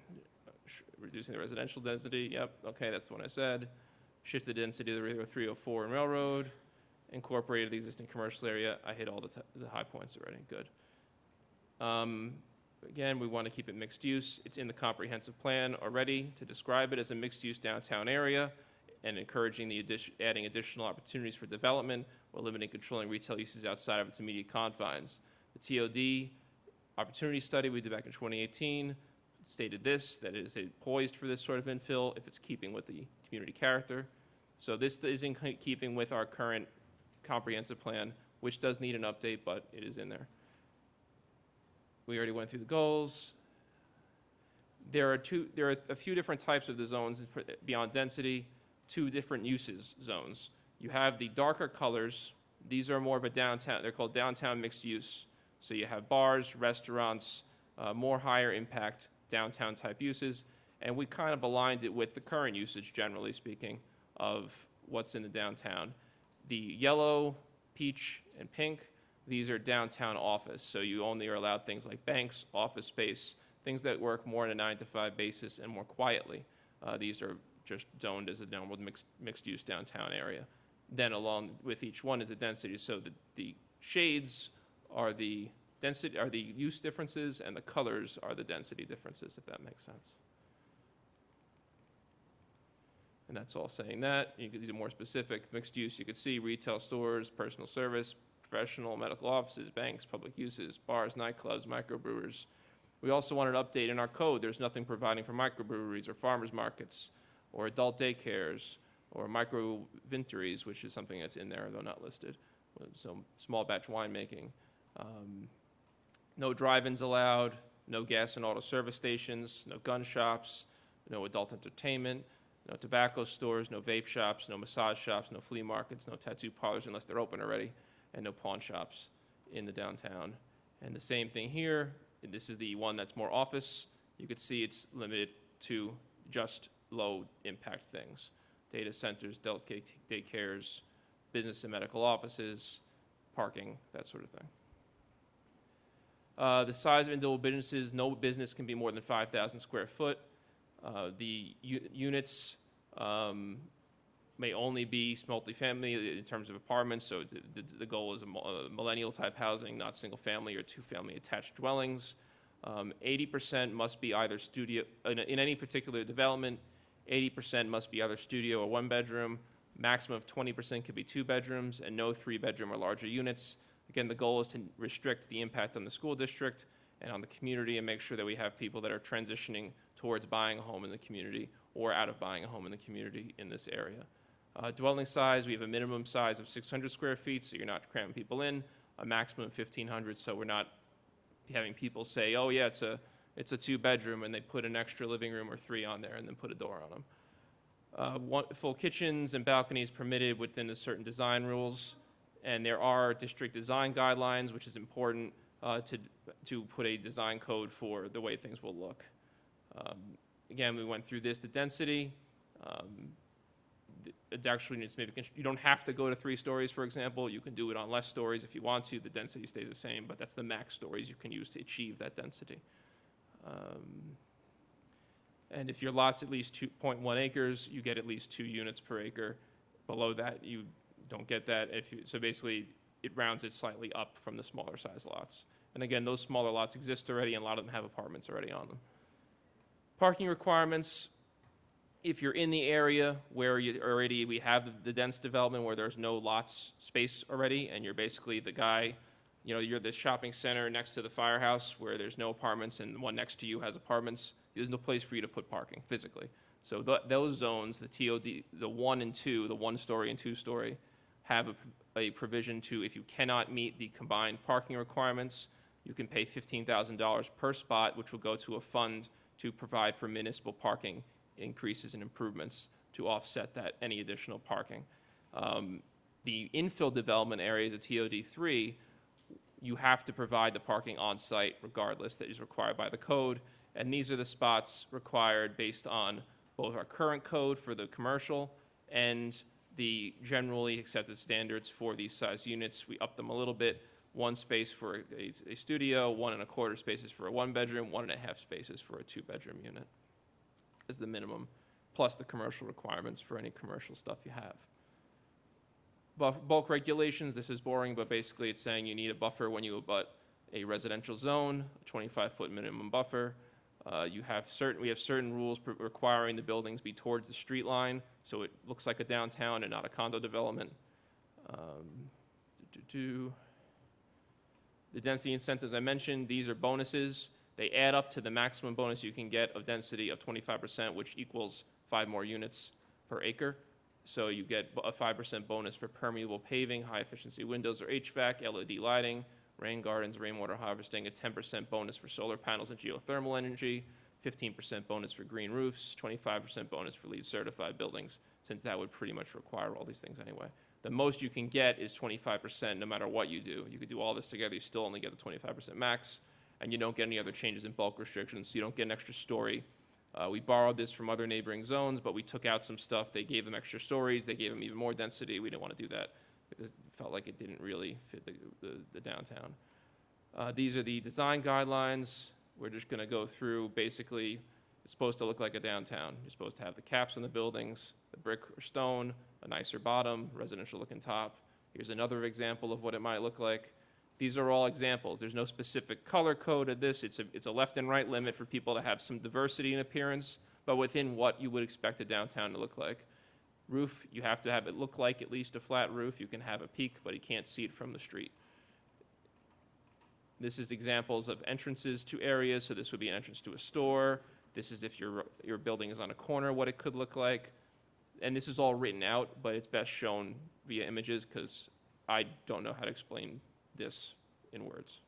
reducing the residential density. Yep, okay, that's the one I said. Shifted the density of the 304 and Railroad, incorporated the existing commercial area. I hit all the high points already, good. Again, we want to keep it mixed use. It's in the comprehensive plan already to describe it as a mixed use downtown area and encouraging adding additional opportunities for development while limiting controlling retail uses outside of its immediate confines. The TOD opportunity study we did back in 2018 stated this, that it is poised for this sort of infill if it's keeping with the community character. So this is in keeping with our current comprehensive plan, which does need an update, but it is in there. We already went through the goals. There are a few different types of the zones beyond density, 2 different uses zones. You have the darker colors. These are more of a downtown, they're called downtown mixed use. So you have bars, restaurants, more higher impact downtown type uses. And we kind of aligned it with the current usage, generally speaking, of what's in the downtown. The yellow, peach, and pink, these are downtown office. So you only are allowed things like banks, office space, things that work more on a 9-to-5 basis and more quietly. These are just zoned as a normal mixed-use downtown area. Then along with each one is the density. So the shades are the density, are the use differences, and the colors are the density differences, if that makes sense. And that's all saying that. You could do more specific. Mixed use, you could see retail stores, personal service, professional, medical offices, banks, public uses, bars, nightclubs, microbrewers. We also wanted to update in our code. There's nothing providing for microbreweries or farmers markets or adult daycares or micro vinteries, which is something that's in there, though not listed. So small batch winemaking. No drive-ins allowed, no gas and auto service stations, no gun shops, no adult entertainment, no tobacco stores, no vape shops, no massage shops, no flea markets, no tattoo parlors unless they're open already, and no pawn shops in the downtown. And the same thing here. This is the one that's more office. You could see it's limited to just low impact things. Data centers, adult daycares, business and medical offices, parking, that sort of thing. The size of individual businesses, no business can be more than 5,000 square foot. The units may only be multifamily in terms of apartments, so the goal is a millennial type housing, not single family or 2-family attached dwellings. 80% must be either studio, in any particular development, 80% must be either studio or 1-bedroom. Maximum of 20% could be 2 bedrooms, and no 3-bedroom or larger units. Again, the goal is to restrict the impact on the school district and on the community and make sure that we have people that are transitioning towards buying a home in the community or out of buying a home in the community in this area. Dwelling size, we have a minimum size of 600 square feet, so you're not cramming people in, a maximum of 1,500, so we're not having people say, oh yeah, it's a 2-bedroom, and they put an extra living room or 3 on there and then put a door on them. Full kitchens and balconies permitted within the certain design rules, and there are district design guidelines, which is important to put a design code for the way things will look. Again, we went through this, the density. It actually needs maybe, you don't have to go to 3 stories, for example. You can do it on less stories if you want to. The density stays the same, but that's the max stories you can use to achieve that density. And if your lot's at least 2.1 acres, you get at least 2 units per acre. Below that, you don't get that. So basically, it rounds it slightly up from the smaller size lots. And again, those smaller lots exist already, and a lot of them have apartments already on them. Parking requirements, if you're in the area where we have the dense development where there's no lots space already, and you're basically the guy, you're the shopping center next to the firehouse where there's no apartments and the one next to you has apartments, there's no place for you to put parking physically. So those zones, the TOD, the 1 and 2, the 1-story and 2-story, have a provision to, if you cannot meet the combined parking requirements, you can pay $15,000 per spot, which will go to a fund to provide for municipal parking increases and improvements to offset that, any additional parking. The infill development areas, the TOD3, you have to provide the parking on site regardless, that is required by the code. And these are the spots required based on both our current code for the commercial and the generally accepted standards for these size units. We up them a little bit. 1 space for a studio, 1.25 spaces for a 1-bedroom, 1.5 spaces for a 2-bedroom unit is the minimum, plus the commercial requirements for any commercial stuff you have. Bulk regulations, this is boring, but basically it's saying you need a buffer when you abut a residential zone, a 25-foot minimum buffer. We have certain rules requiring the buildings be towards the street line, so it looks like a downtown and not a condo development. The density incentives I mentioned, these are bonuses. They add up to the maximum bonus you can get of density of 25%, which equals 5 more units per acre. So you get a 5% bonus for permeable paving, high-efficiency windows or HVAC, LED lighting, rain gardens, rainwater harvesting, a 10% bonus for solar panels and geothermal energy, 15% bonus for green roofs, 25% bonus for LEED certified buildings, since that would pretty much require all these things anyway. The most you can get is 25% no matter what you do. You could do all this together, you still only get the 25% max, and you don't get any other changes in bulk restrictions, so you don't get an extra story. We borrowed this from other neighboring zones, but we took out some stuff. They gave them extra stories, they gave them even more density. We didn't want to do that because it felt like it didn't really fit the downtown. These are the design guidelines. We're just going to go through, basically, it's supposed to look like a downtown. You're supposed to have the caps on the buildings, the brick or stone, a nicer bottom, residential looking top. Here's another example of what it might look like. These are all examples. There's no specific color code of this. It's a left and right limit for people to have some diversity in appearance, but within what you would expect a downtown to look like. Roof, you have to have it look like at least a flat roof. You can have a peak, but you can't see it from the street. This is examples of entrances to areas, so this would be an entrance to a store. This is if your building is on a corner, what it could look like. And this is all written out, but it's best shown via images because I don't know how to explain this in words.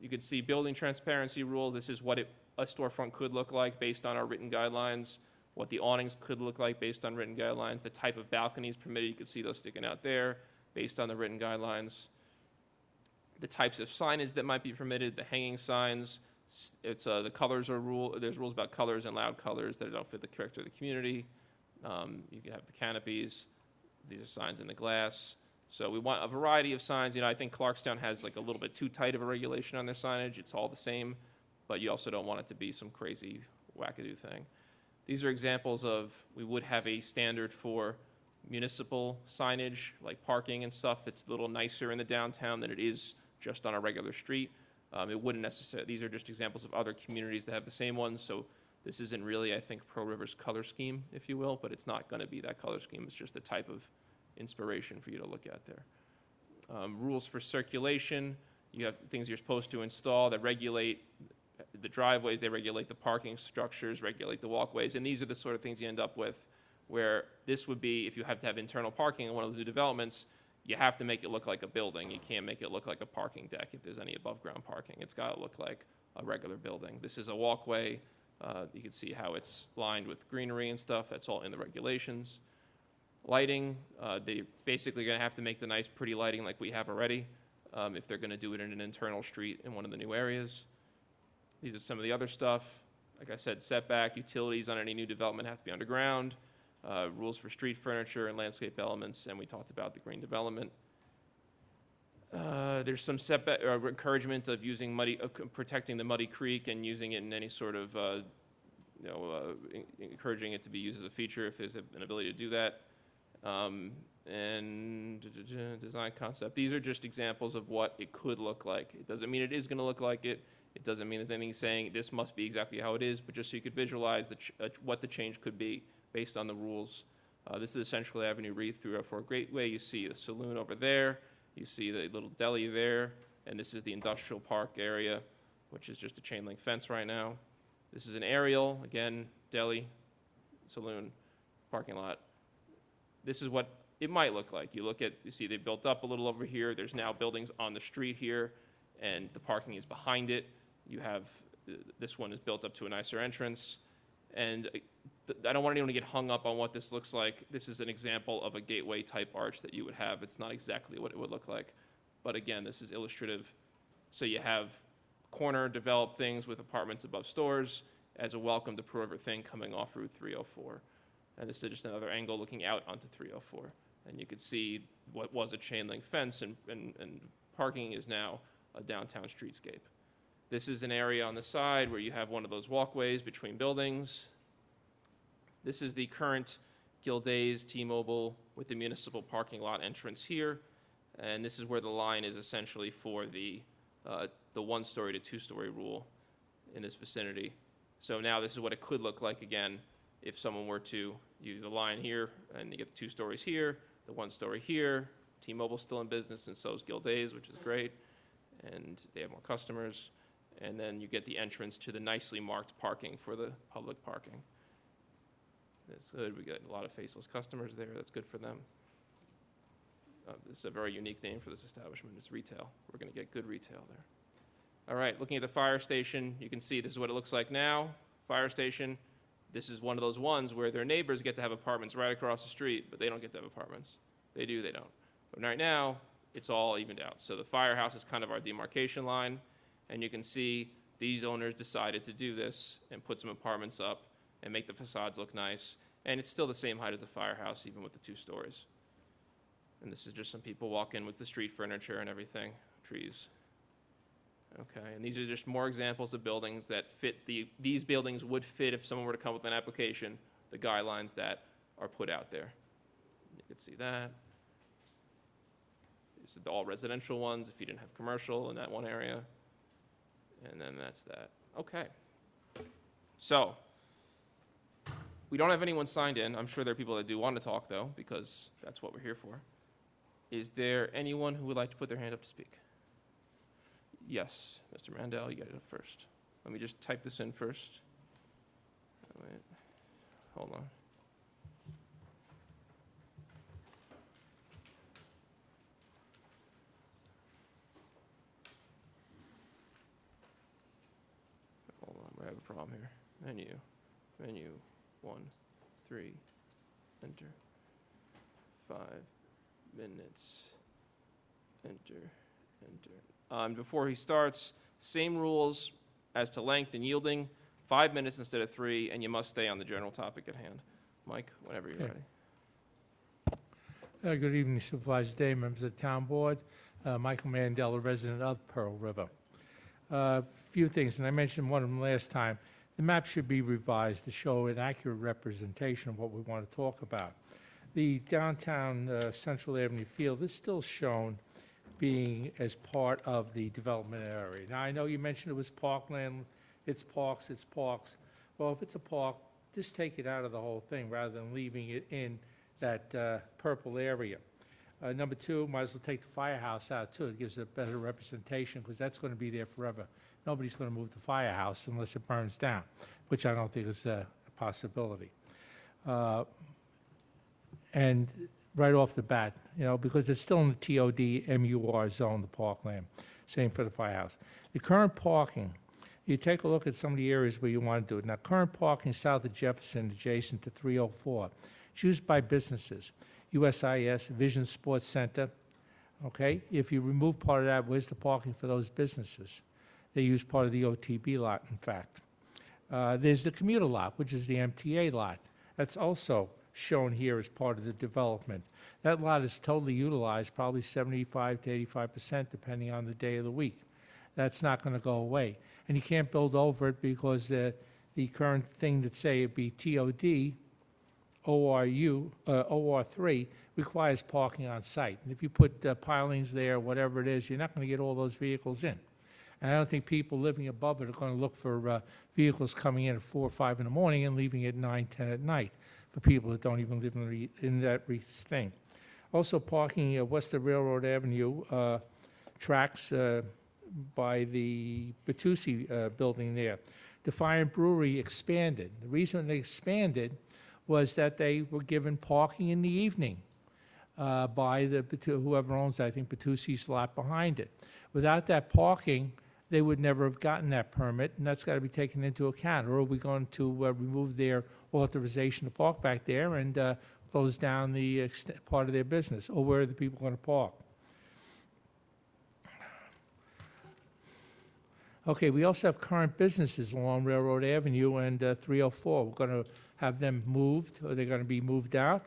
You can see building transparency rule. This is what a storefront could look like based on our written guidelines, what the awnings could look like based on written guidelines, the type of balconies permitted. You can see those sticking out there based on the written guidelines. The types of signage that might be permitted, the hanging signs, it's the colors are there's rules about colors and loud colors that don't fit the character of the community. You can have the canopies. These are signs in the glass. So we want a variety of signs. You know, I think Clarkstown has like a little bit too tight of a regulation on their signage. It's all the same, but you also don't want it to be some crazy wackadoo thing. These are examples of, we would have a standard for municipal signage, like parking and stuff, that's a little nicer in the downtown than it is just on a regular street. It wouldn't necessarily, these are just examples of other communities that have the same ones, so this isn't really, I think, Pro River's color scheme, if you will, but it's not gonna be that color scheme. It's just the type of inspiration for you to look at there. Rules for circulation, you have things you're supposed to install that regulate the driveways, they regulate the parking structures, regulate the walkways, and these are the sort of things you end up with where this would be, if you have to have internal parking in one of those new developments, you have to make it look like a building. You can't make it look like a parking deck if there's any above ground parking. It's gotta look like a regular building. This is a walkway. You can see how it's lined with greenery and stuff. That's all in the regulations. Lighting, they basically gonna have to make the nice, pretty lighting like we have already if they're gonna do it in an internal street in one of the new areas. These are some of the other stuff. Like I said, setback, utilities on any new development have to be underground. Rules for street furniture and landscape elements, and we talked about the green development. There's some setback encouragement of using protecting the muddy creek and using it in any sort of, encouraging it to be used as a feature if there's an ability to do that. And design concept. These are just examples of what it could look like. It doesn't mean it is going to look like it. It doesn't mean there's anything saying this must be exactly how it is, but just so you could visualize what the change could be based on the rules. This is Central Avenue Reed through for a great way. You see the saloon over there. You see the little deli there. And this is the industrial park area, which is just a chain link fence right now. This is an aerial, again, deli, saloon, parking lot. This is what it might look like. You see they built up a little over here. There's now buildings on the street here, and the parking is behind it. You have, this one is built up to a nicer entrance. And I don't want anyone to get hung up on what this looks like. This is an example of a gateway type arch that you would have. It's not exactly what it would look like. But again, this is illustrative. So you have corner developed things with apartments above stores as a welcome to Pro River thing coming off Route 304. And this is just another angle looking out onto 304. And you can see what was a chain link fence and parking is now a downtown streetscape. This is an area on the side where you have one of those walkways between buildings. This is the current Gildays T-Mobile with the municipal parking lot entrance here. And this is where the line is essentially for the 1-story to 2-story rule in this vicinity. So now this is what it could look like again if someone were to use the line here and you get the 2 stories here, the 1 story here. T-Mobile's still in business and so is Gildays, which is great. and they have more customers. And then you get the entrance to the nicely marked parking for the public parking. That's good. We get a lot of faceless customers there. That's good for them. This is a very unique name for this establishment. It's retail. We're going to get good retail there. All right, looking at the fire station, you can see this is what it looks like now. Fire station, this is one of those ones where their neighbors get to have apartments right across the street, but they don't get to have apartments. They do, they don't. But right now, it's all evened out. So the firehouse is kind of our demarcation line, and you can see these owners decided to do this and put some apartments up and make the facades look nice. And it's still the same height as the firehouse, even with the 2 stories. And this is just some people walk in with the street furniture and everything, trees. Okay, and these are just more examples of buildings that fit these buildings would fit if someone were to come with an application, the guidelines that are put out there. You can see that. These are all residential ones if you didn't have commercial in that one area. And then that's that. Okay. So, we don't have anyone signed in. I'm sure there are people that do want to talk, though, because that's what we're here for. Is there anyone who would like to put their hand up to speak? Yes, Mr. Mandel, you got it up first. Let me just type this in first. Wait. Hold on. Hold on, we have a problem here. Menu, 1, 3, enter. 5 minutes, enter. Before he starts, same rules as to length and yielding, 5 minutes instead of 3, and you must stay on the general topic at hand. Mike, whenever you're Okay. ready. Good evening, Supervisor Day, members of the Town Board. Michael Mandel, a resident of Pearl River. Few things, and I mentioned one of them last time. The map should be revised to show an accurate representation of what we want to talk about. The downtown Central Avenue field is still shown being as part of the development area. Now, I know you mentioned it was parkland, it's parks. Well, if it's a park, just take it out of the whole thing rather than leaving it in that purple area. Number 2, might as well take the firehouse out too. It gives it a better representation because that's going to be there forever. Nobody's going to move the firehouse unless it burns down, which I don't think is a possibility. And right off the bat, because it's still in the TOD MUR zone, the parkland. Same for the firehouse. The current parking, you take a look at some of the areas where you want to do it. Now, current parking south of Jefferson, adjacent to 304, it's used by businesses. USIS, Vision Sports Center, okay? If you remove part of that, where's the parking for those businesses? They use part of the OTB lot, in fact. There's the commuter lot, which is the MTA lot. That's also shown here as part of the development. That lot is totally utilized, probably 75 to 85%, depending on the day of the week. That's not going to go away. And you can't build over it because the current thing that say it be TOD, OR3 requires parking on site. And if you put pilings there, whatever it is, you're not going to get all those vehicles in. And I don't think people living above it are going to look for vehicles coming in at 4 or 5 in the morning and leaving at 9, 10 at night for people that don't even live in that thing. Also parking west of Railroad Avenue tracks by the Bertucci building there. Defiant Brewery expanded. The reason they expanded was that they were given parking in the evening by whoever owns, I think, Bertucci's lot behind it. Without that parking, they would never have gotten that permit, and that's got to be taken into account. Or are we going to remove their authorization to park back there and close down the part of their business? Or where are the people going to park? Okay, we also have current businesses along Railroad Avenue and 304. We're going to have them moved, or they're going to be moved out.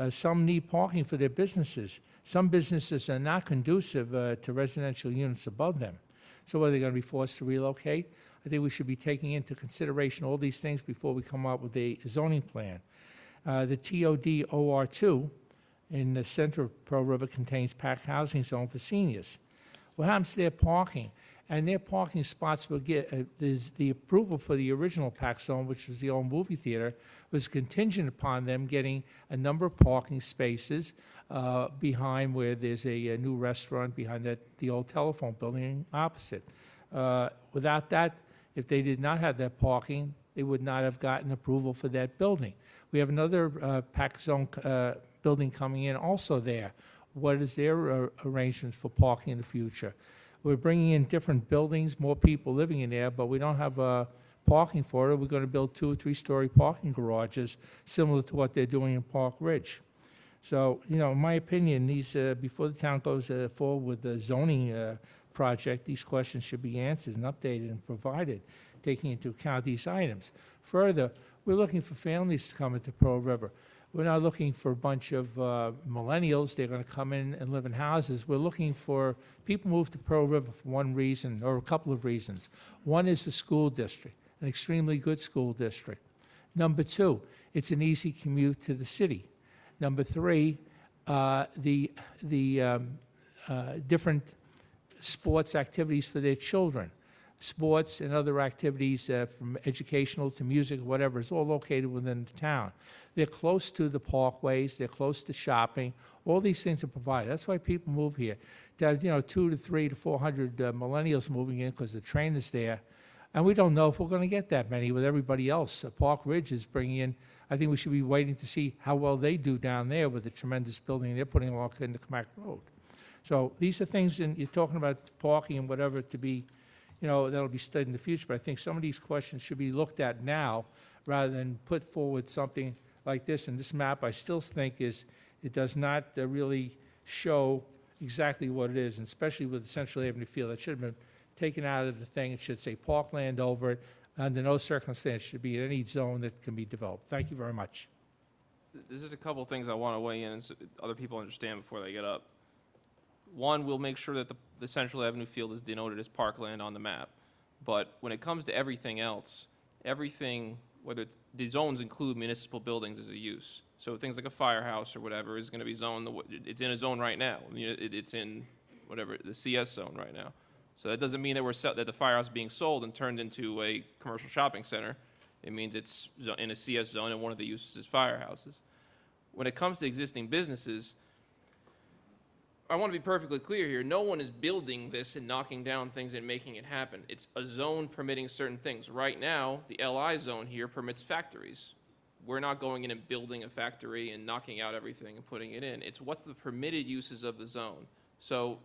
Some need parking for their businesses. Some businesses are not conducive to residential units above them. So are they going to be forced to relocate? I think we should be taking into consideration all these things before we come up with a zoning plan. The TOD OR2 in the center of Pearl River contains packed housing zone for seniors. What happens to their parking? And their parking spots will get, there's the approval for the original pack zone, which was the old movie theater, was contingent upon them getting a number of parking spaces behind where there's a new restaurant behind the old telephone building opposite. Without that, if they did not have that parking, they would not have gotten approval for that building. We have another pack zone building coming in also there. What is their arrangements for parking in the future? We're bringing in different buildings, more people living in there, but we don't have parking for it. We're going to build 2 or 3-story parking garages, similar to what they're doing in Park Ridge. So, in my opinion, these before the town goes forward with the zoning project, these questions should be answered and updated and provided, taking into account these items. Further, we're looking for families to come into Pearl River. We're not looking for a bunch of millennials. They're going to come in and live in houses. We're looking for people move to Pearl River for one reason or a couple of reasons. One is the school district, an extremely good school district. Number 2, it's an easy commute to the city. Number 3, the different sports activities for their children. Sports and other activities from educational to music, whatever, is all located within the town. They're close to the parkways, they're close to shopping, all these things are provided. That's why people move here. To have, 200 to 300 to 400 millennials moving in because the train is there, and we don't know if we're going to get that many with everybody else. Park Ridge is bringing in, I think we should be waiting to see how well they do down there with the tremendous building they're putting along into Camac Road. So these are things, and you're talking about parking and whatever to be, that'll be studied in the future, but I think some of these questions should be looked at now rather than put forward something like this. And this map, I still think it does not really show exactly what it is, and especially with the Central Avenue field. It should have been taken out of the thing. It should say parkland over it. Under no circumstance should be in any zone that can be developed. Thank you very much. There's just a couple of things I want to weigh in and so other people understand before they get up. One, we'll make sure that the Central Avenue field is denoted as parkland on the map. But when it comes to everything else, whether the zones include municipal buildings as a use. So things like a firehouse or whatever is going to be zoned, it's in a zone right now. It's in whatever, the CS zone right now. So that doesn't mean that that the firehouse is being sold and turned into a commercial shopping center. It means it's in a CS zone and one of the uses is firehouses. When it comes to existing businesses, I want to be perfectly clear here. No one is building this and knocking down things and making it happen. It's a zone permitting certain things. Right now, the LI zone here permits factories. We're not going in and building a factory and knocking out everything and putting it in. It's what's the permitted uses of the zone. So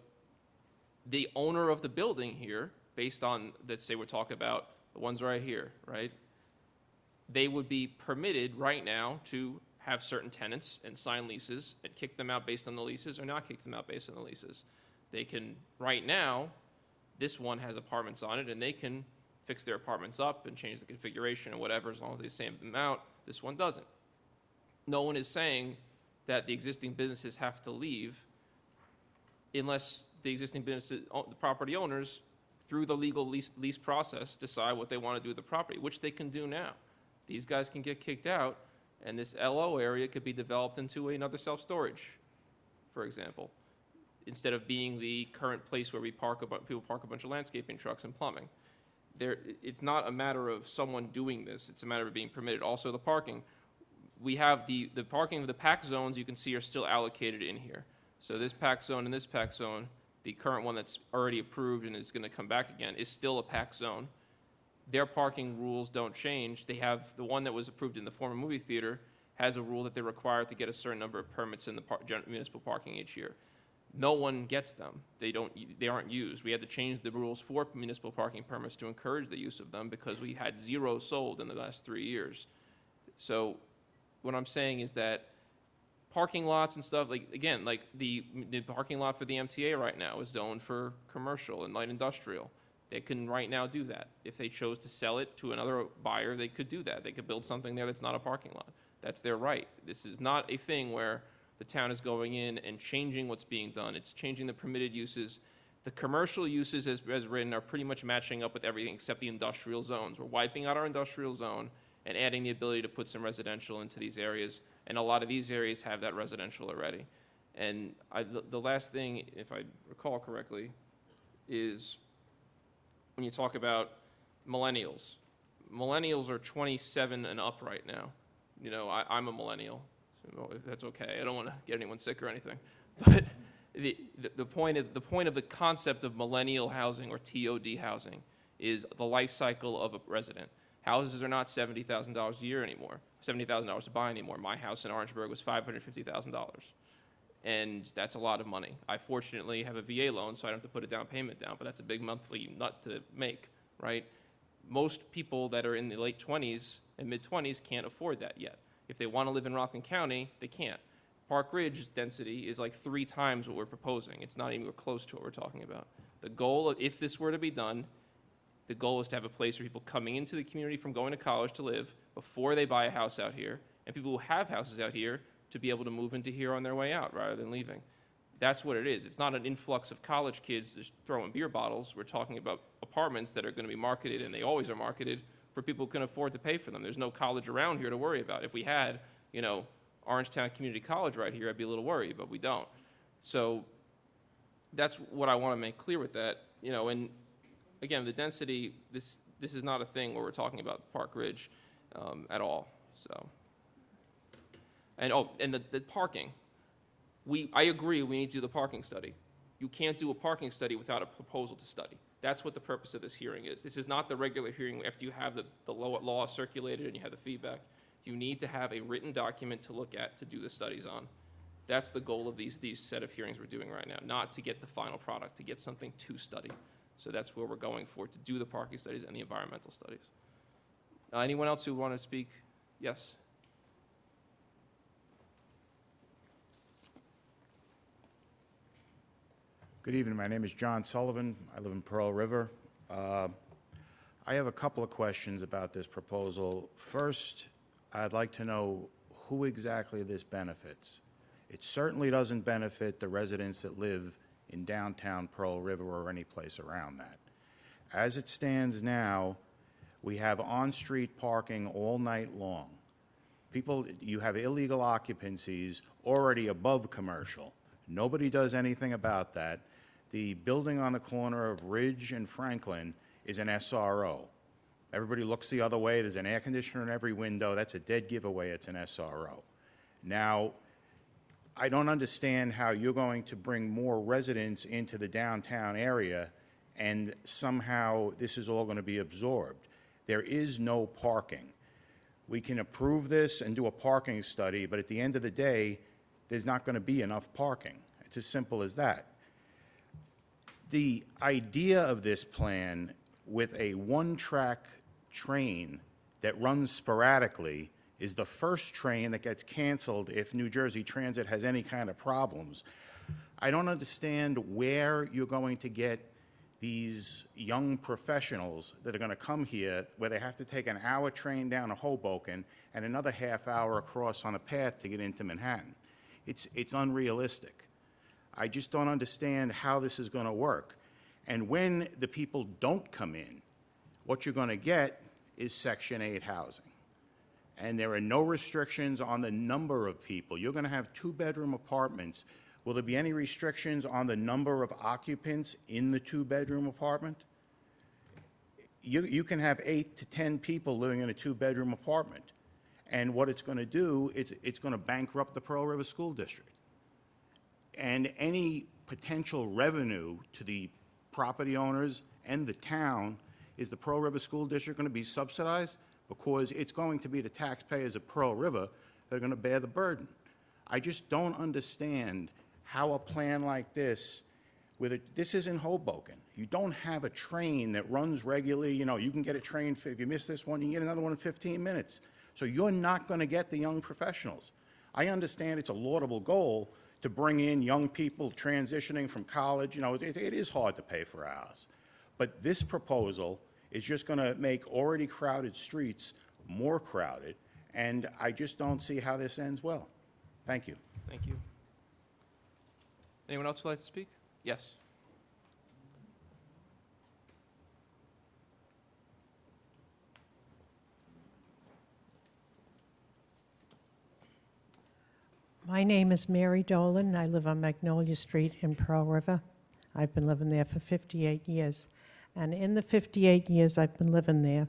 the owner of the building here, based on, let's say we're talking about the ones right here, right? They would be permitted right now to have certain tenants and sign leases and kick them out based on the leases or not kick them out based on the leases. They can, right now, this one has apartments on it and they can fix their apartments up and change the configuration or whatever as long as they save them out. This one doesn't. No one is saying that the existing businesses have to leave unless the existing businesses, the property owners, through the legal lease process, decide what they want to do with the property, which they can do now. These guys can get kicked out, and this LO area could be developed into another self-storage, for example, instead of being the current place where people park a bunch of landscaping trucks and plumbing. It's not a matter of someone doing this, it's a matter of being permitted. Also, the parking. We have the parking of the pack zones you can see are still allocated in here. So this pack zone and this pack zone, the current one that's already approved and is going to come back again, is still a pack zone. Their parking rules don't change. They have, the one that was approved in the former movie theater has a rule that they're required to get a certain number of permits in the municipal parking each year. No one gets them. They aren't used. We had to change the rules for municipal parking permits to encourage the use of them because we had 0 sold in the last 3 years. So what I'm saying is that parking lots and stuff, like the parking lot for the MTA right now is zoned for commercial and light industrial. They can right now do that. If they chose to sell it to another buyer, they could do that. They could build something there that's not a parking lot. That's their right. This is not a thing where the town is going in and changing what's being done. It's changing the permitted uses. The commercial uses as written are pretty much matching up with everything except the industrial zones. We're wiping out our industrial zone and adding the ability to put some residential into these areas. And a lot of these areas have that residential already. And the last thing, if I recall correctly, is when you talk about millennials. Millennials are 27 and up right now. I'm a millennial, if that's okay. I don't want to get anyone sick or anything. But the point of the concept of millennial housing or TOD housing is the life cycle of a resident. Houses are not $70,000 a year anymore, $70,000 to buy anymore. My house in Orangeburg was $550,000. And that's a lot of money. I fortunately have a VA loan, so I don't have to put a down payment down, but that's a big monthly nut to make, right? Most people that are in the late 20s and mid-20s can't afford that yet. If they want to live in Rockland County, they can't. Park Ridge density is like 3 times what we're proposing. It's not even close to what we're talking about. The goal, if this were to be done, the goal is to have a place for people coming into the community from going to college to live before they buy a house out here, and people who have houses out here to be able to move into here on their way out rather than leaving. That's what it is. It's not an influx of college kids just throwing beer bottles. We're talking about apartments that are going to be marketed, and they always are marketed, for people who can afford to pay for them. There's no college around here to worry about. If we had, Orangetown Community College right here, I'd be a little worried, but we don't. So that's what I want to make clear with that. And again, the density, this is not a thing where we're talking about Park Ridge at all. So. And the parking. I agree we need to do the parking study. You can't do a parking study without a proposal to study. That's what the purpose of this hearing is. This is not the regular hearing after you have the law circulated and you have the feedback. You need to have a written document to look at to do the studies on. That's the goal of these set of hearings we're doing right now, not to get the final product, to get something to study. So that's where we're going for, to do the parking studies and the environmental studies. Anyone else who want to speak? Yes. Good evening. My name is John Sullivan. I live in Pearl River. I have a couple of questions about this proposal. First, I'd like to know who exactly this benefits. It certainly doesn't benefit the residents that live in downtown Pearl River or any place around that. As it stands now, we have on-street parking all night long. You have illegal occupancies already above commercial. Nobody does anything about that. The building on the corner of Ridge and Franklin is an SRO. Everybody looks the other way. There's an air conditioner in every window. That's a dead giveaway. It's an SRO. Now, I don't understand how you're going to bring more residents into the downtown area and somehow this is all going to be absorbed. There is no parking. We can approve this and do a parking study, but at the end of the day, there's not going to be enough parking. It's as simple as that. The idea of this plan with a one-track train that runs sporadically is the first train that gets canceled if New Jersey Transit has any kind of problems. I don't understand where you're going to get these young professionals that are going to come here where they have to take an hour train down to Hoboken and another half hour across on a path to get into Manhattan. It's unrealistic. I just don't understand how this is going to work. And when the people don't come in, what you're going to get is Section 8 housing. And there are no restrictions on the number of people. You're going to have 2-bedroom apartments. Will there be any restrictions on the number of occupants in the 2-bedroom apartment? You can have 8 to 10 people living in a 2-bedroom apartment. And what it's going to do is it's going to bankrupt the Pearl River School District. And any potential revenue to the property owners and the town, is the Pearl River School District going to be subsidized? Because it's going to be the taxpayers of Pearl River that are going to bear the burden. I just don't understand how a plan like this, this is in Hoboken. You don't have a train that runs regularly. You can get a train, if you miss this one, you can get another one in 15 minutes. So you're not going to get the young professionals. I understand it's a laudable goal to bring in young people transitioning from college. It is hard to pay for a house. But this proposal is just going to make already crowded streets more crowded, and I just don't see how this ends well. Thank you. Thank you. Anyone else would like to speak? Yes. My name is Mary Dolan. I live on Magnolia Street in Pearl River. I've been living there for 58 years. And in the 58 years I've been living there,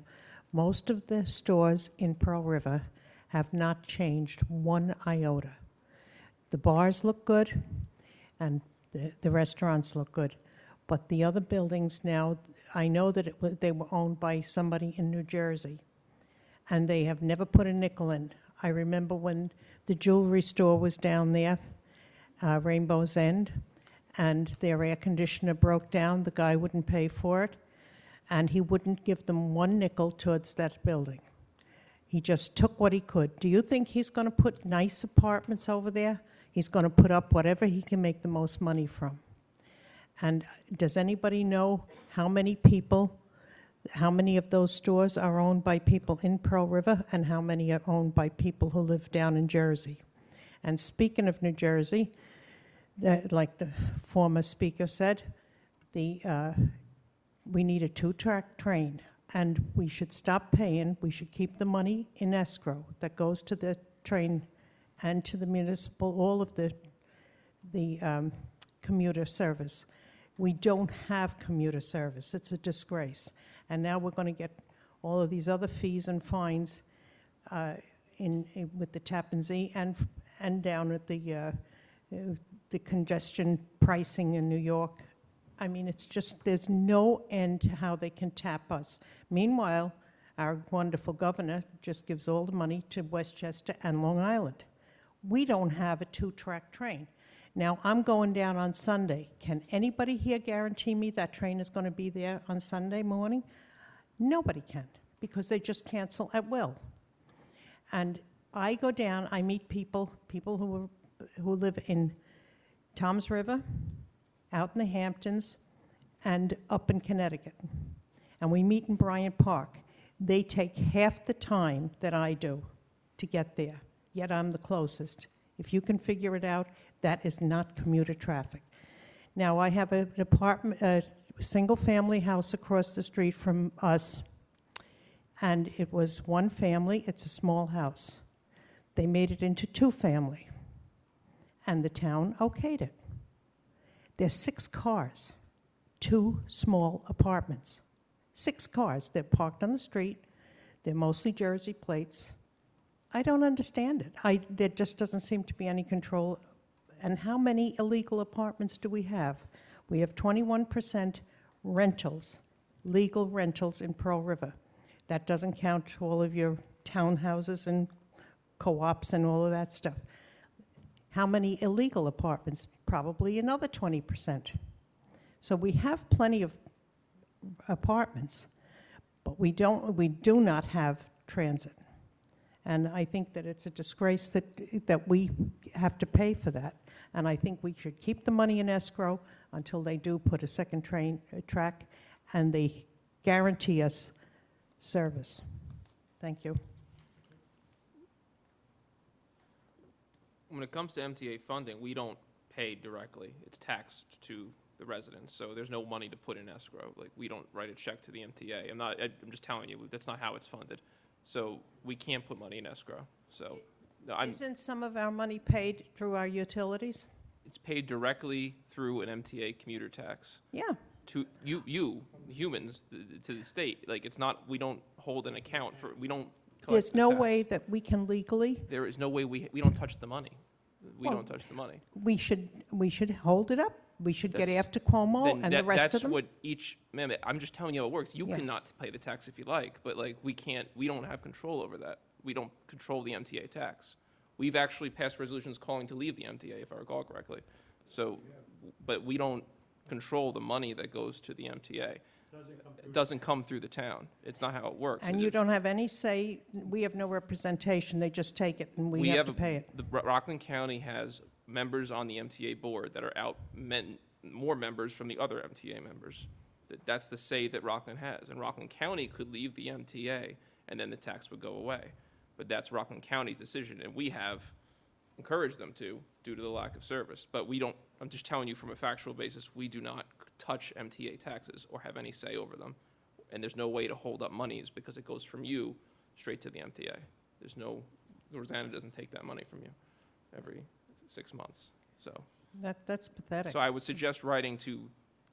most of the stores in Pearl River have not changed one iota. The bars look good, and the restaurants look good, but the other buildings now, I know that they were owned by somebody in New Jersey, and they have never put a nickel in. I remember when the jewelry store was down there, Rainbow's End, and their air conditioner broke down. The guy wouldn't pay for it, and he wouldn't give them one nickel towards that building. He just took what he could. Do you think he's going to put nice apartments over there? He's going to put up whatever he can make the most money from. And does anybody know how many people, how many of those stores are owned by people in Pearl River and how many are owned by people who live down in Jersey? And speaking of New Jersey, like the former speaker said, we need a 2-track train, and we should stop paying. We should keep the money in escrow that goes to the train and to the municipal, all of the commuter service. We don't have commuter service. It's a disgrace. And now we're going to get all of these other fees and fines with the Tappan Zee and down at the congestion pricing in New York. I mean, it's just, there's no end to how they can tap us. Meanwhile, our wonderful governor just gives all the money to Westchester and Long Island. We don't have a 2-track train. Now, I'm going down on Sunday. Can anybody here guarantee me that train is going to be there on Sunday morning? Nobody can, because they just cancel at will. And I go down, I meet people who live in Toms River, out in the Hamptons, and up in Connecticut. And we meet in Bryant Park. They take half the time that I do to get there, yet I'm the closest. If you can figure it out, that is not commuter traffic. Now, I have an apartment, a single-family house across the street from us, and it was one family. It's a small house. They made it into 2-family, and the town okayed it. There's 6 cars, 2 small apartments. 6 cars. They're parked on the street. They're mostly Jersey plates. I don't understand it. There just doesn't seem to be any control. And how many illegal apartments do we have? We have 21% rentals, legal rentals in Pearl River. That doesn't count all of your townhouses and co-ops and all of that stuff. How many illegal apartments? Probably another 20%. So we have plenty of apartments, but we do not have transit. And I think that it's a disgrace that we have to pay for that. And I think we should keep the money in escrow until they do put a second track and they guarantee us service. Thank you. When it comes to MTA funding, we don't pay directly. It's taxed to the residents, so there's no money to put in escrow. Like, we don't write a check to the MTA. I'm just telling you, that's not how it's funded. So we can't put money in escrow. So Isn't some of our money paid through our utilities? it's paid directly through an MTA commuter tax Yeah. to you humans, to the state. Like, it's not, we don't hold an account for, we don't collect There's the no tax. way that we can legally, There is no way we don't touch the money. We Well, don't touch the money. we should hold it up. We should get That's- after Cuomo Then and the rest of that's them. what each, man, I'm just telling you how it works. You Yeah. cannot pay the tax if you like, but like, we don't have control over that. We don't control the MTA tax. We've actually passed resolutions calling to leave the MTA, if I recall correctly. So, but we don't control the money that goes to the MTA. It doesn't come through the town. It's not how it works. And you don't have any say, we have no representation, they just take it and we have to pay it. Rockland County has members on the MTA board that are more members from the other MTA members. That's the say that Rockland has. And Rockland County could leave the MTA and then the tax would go away. But that's Rockland County's decision, and we have encouraged them to due to the lack of service. But we don't, I'm just telling you from a factual basis, we do not touch MTA taxes or have any say over them. And there's no way to hold up monies because it goes from you straight to the MTA. Rosanna doesn't take that money from you every 6 months, so. That's pathetic. So I would suggest writing to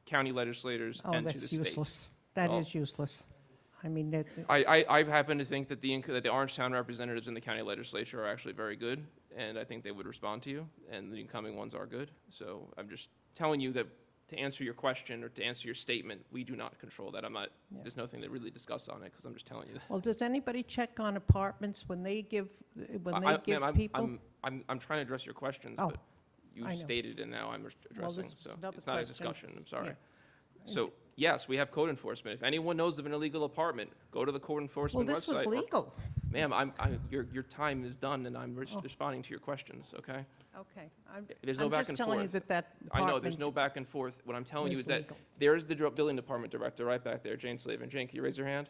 county legislators Oh, and to the that's state. useless. That Well- is useless. I mean, that- I happen to think that that the Orangetown representatives in the county legislature are actually very good, and I think they would respond to you, and the incoming ones are good. So I'm just telling you that to answer your question or to answer your statement, we do not control that. There's nothing to really discuss on it, because I'm just telling you that. well, does anybody check on apartments when they give Ma'am, people? I'm trying to address your questions, Oh, but you I know. stated and now I'm addressing, this was so another it's not a question. discussion, I'm sorry. Yeah. So, yes, we have code enforcement. If anyone knows of an illegal apartment, go to the code Well, enforcement this was website. legal. Ma'am, your time is done, and I'm responding to your questions, okay? Okay. There's no I'm back just and telling you forth. that I know, there's no apartment back and forth. What I'm telling you is is that legal. there's the building department director right back there, Jane Slavin. Jane, can you raise your hand?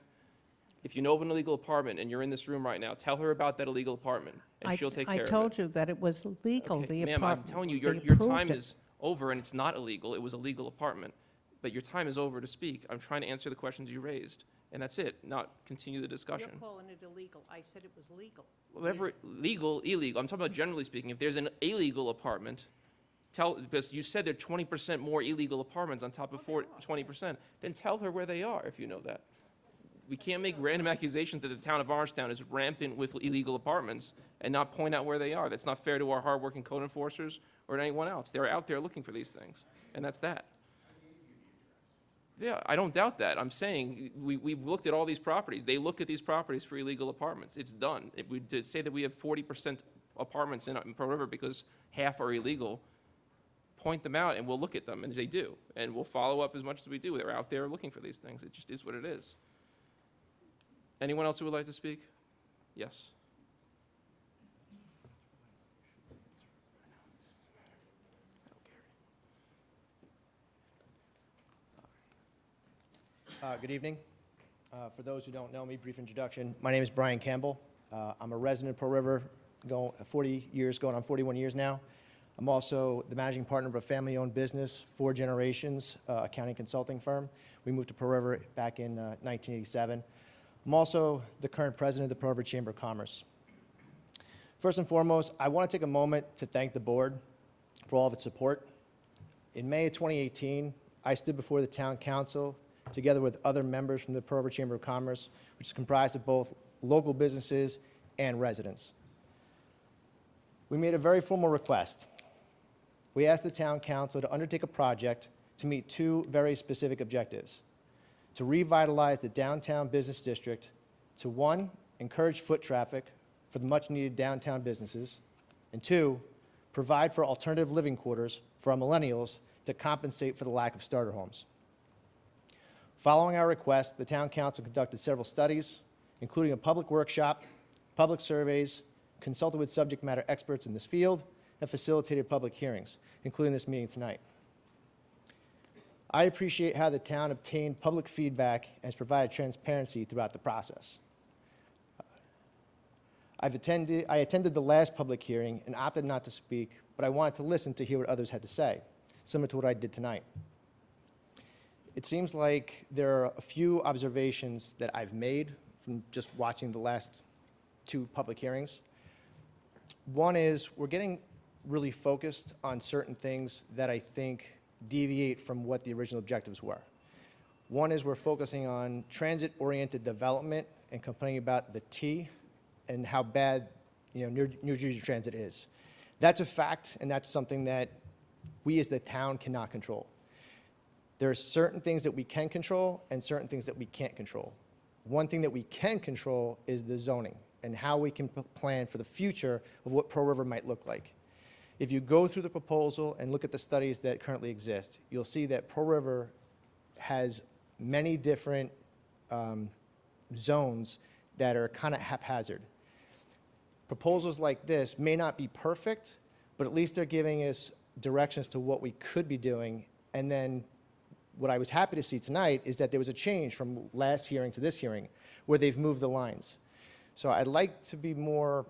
If you know of an illegal apartment and you're in this room right now, tell her about that illegal apartment, and she'll take care of it. I told you that it was legal, Okay, the ma'am, apartment. I'm telling you, They your approved time it. is over, and it's not illegal. It was a legal apartment. But your time is over to speak. I'm trying to answer the questions you raised, and that's it, not continue the You're discussion. calling it illegal. I said it was legal. Whatever, legal, illegal, I'm talking about generally speaking. If there's an illegal apartment, because you said there are 20% more illegal apartments on top of 20%, then tell her where they are if you know that. We can't make random accusations that the town of Orangetown is rampant with illegal apartments and not point out where they are. That's not fair to our hardworking code enforcers or to anyone else. They're out there looking for these things, and that's that. Yeah, I don't doubt that. I'm saying, we've looked at all these properties. They look at these properties for illegal apartments. It's done. If we did say that we have 40% apartments in Pearl River because half are illegal, point them out and we'll look at them, and they do. And we'll follow up as much as we do. They're out there looking for these things. It just is what it is. Anyone else who would like to speak? Yes. Good evening. For those who don't know me, brief introduction. My name is Brian Campbell. I'm a resident of Pearl River, going on 41 years now. I'm also the managing partner of a family-owned business, 4 generations, accounting consulting firm. We moved to Pearl River back in 1987. I'm also the current president of the Pearl River Chamber of Commerce. First and foremost, I want to take a moment to thank the board for all of its support. In May of 2018, I stood before the town council together with other members from the Pearl River Chamber of Commerce, which is comprised of both local businesses and residents. We made a very formal request. We asked the town council to undertake a project to meet 2 very specific objectives: to revitalize the downtown business district, to 1, encourage foot traffic for the much-needed downtown businesses, and 2, provide for alternative living quarters for our millennials to compensate for the lack of starter homes. Following our request, the town council conducted several studies, including a public workshop, public surveys, consulted with subject matter experts in this field, and facilitated public hearings, including this meeting tonight. I appreciate how the town obtained public feedback and has provided transparency throughout the process. I attended the last public hearing and opted not to speak, but I wanted to listen to hear what others had to say, similar to what I did tonight. It seems like there are a few observations that I've made from just watching the last 2 public hearings. One is we're getting really focused on certain things that I think deviate from what the original objectives were. One is we're focusing on transit-oriented development and complaining about the T and how bad, New Jersey Transit is. That's a fact, and that's something that we as the town cannot control. There are certain things that we can control and certain things that we can't control. One thing that we can control is the zoning and how we can plan for the future of what Pearl River might look like. If you go through the proposal and look at the studies that currently exist, you'll see that Pearl River has many different zones that are kind of haphazard. Proposals like this may not be perfect, but at least they're giving us directions to what we could be doing. And then what I was happy to see tonight is that there was a change from last hearing to this hearing where they've moved the lines. So I'd like to be more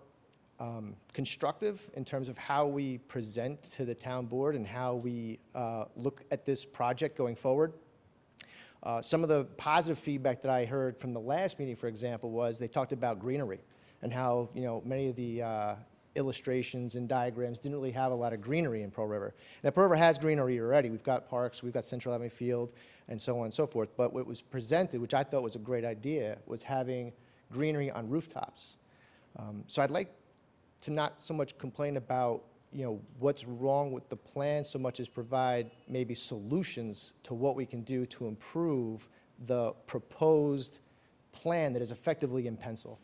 constructive in terms of how we present to the town board and how we look at this project going forward. Some of the positive feedback that I heard from the last meeting, for example, was they talked about greenery and how many of the illustrations and diagrams, didn't really have a lot of greenery in Pearl River. Now, Pearl River has greenery already. We've got parks, we've got Central Avenue Field, and so on and so forth. But what was presented, which I thought was a great idea, was having greenery on rooftops. So I'd like to not so much complain about, you know, what's wrong with the plan so much as provide maybe solutions to what we can do to improve the proposed plan that is effectively in pencil.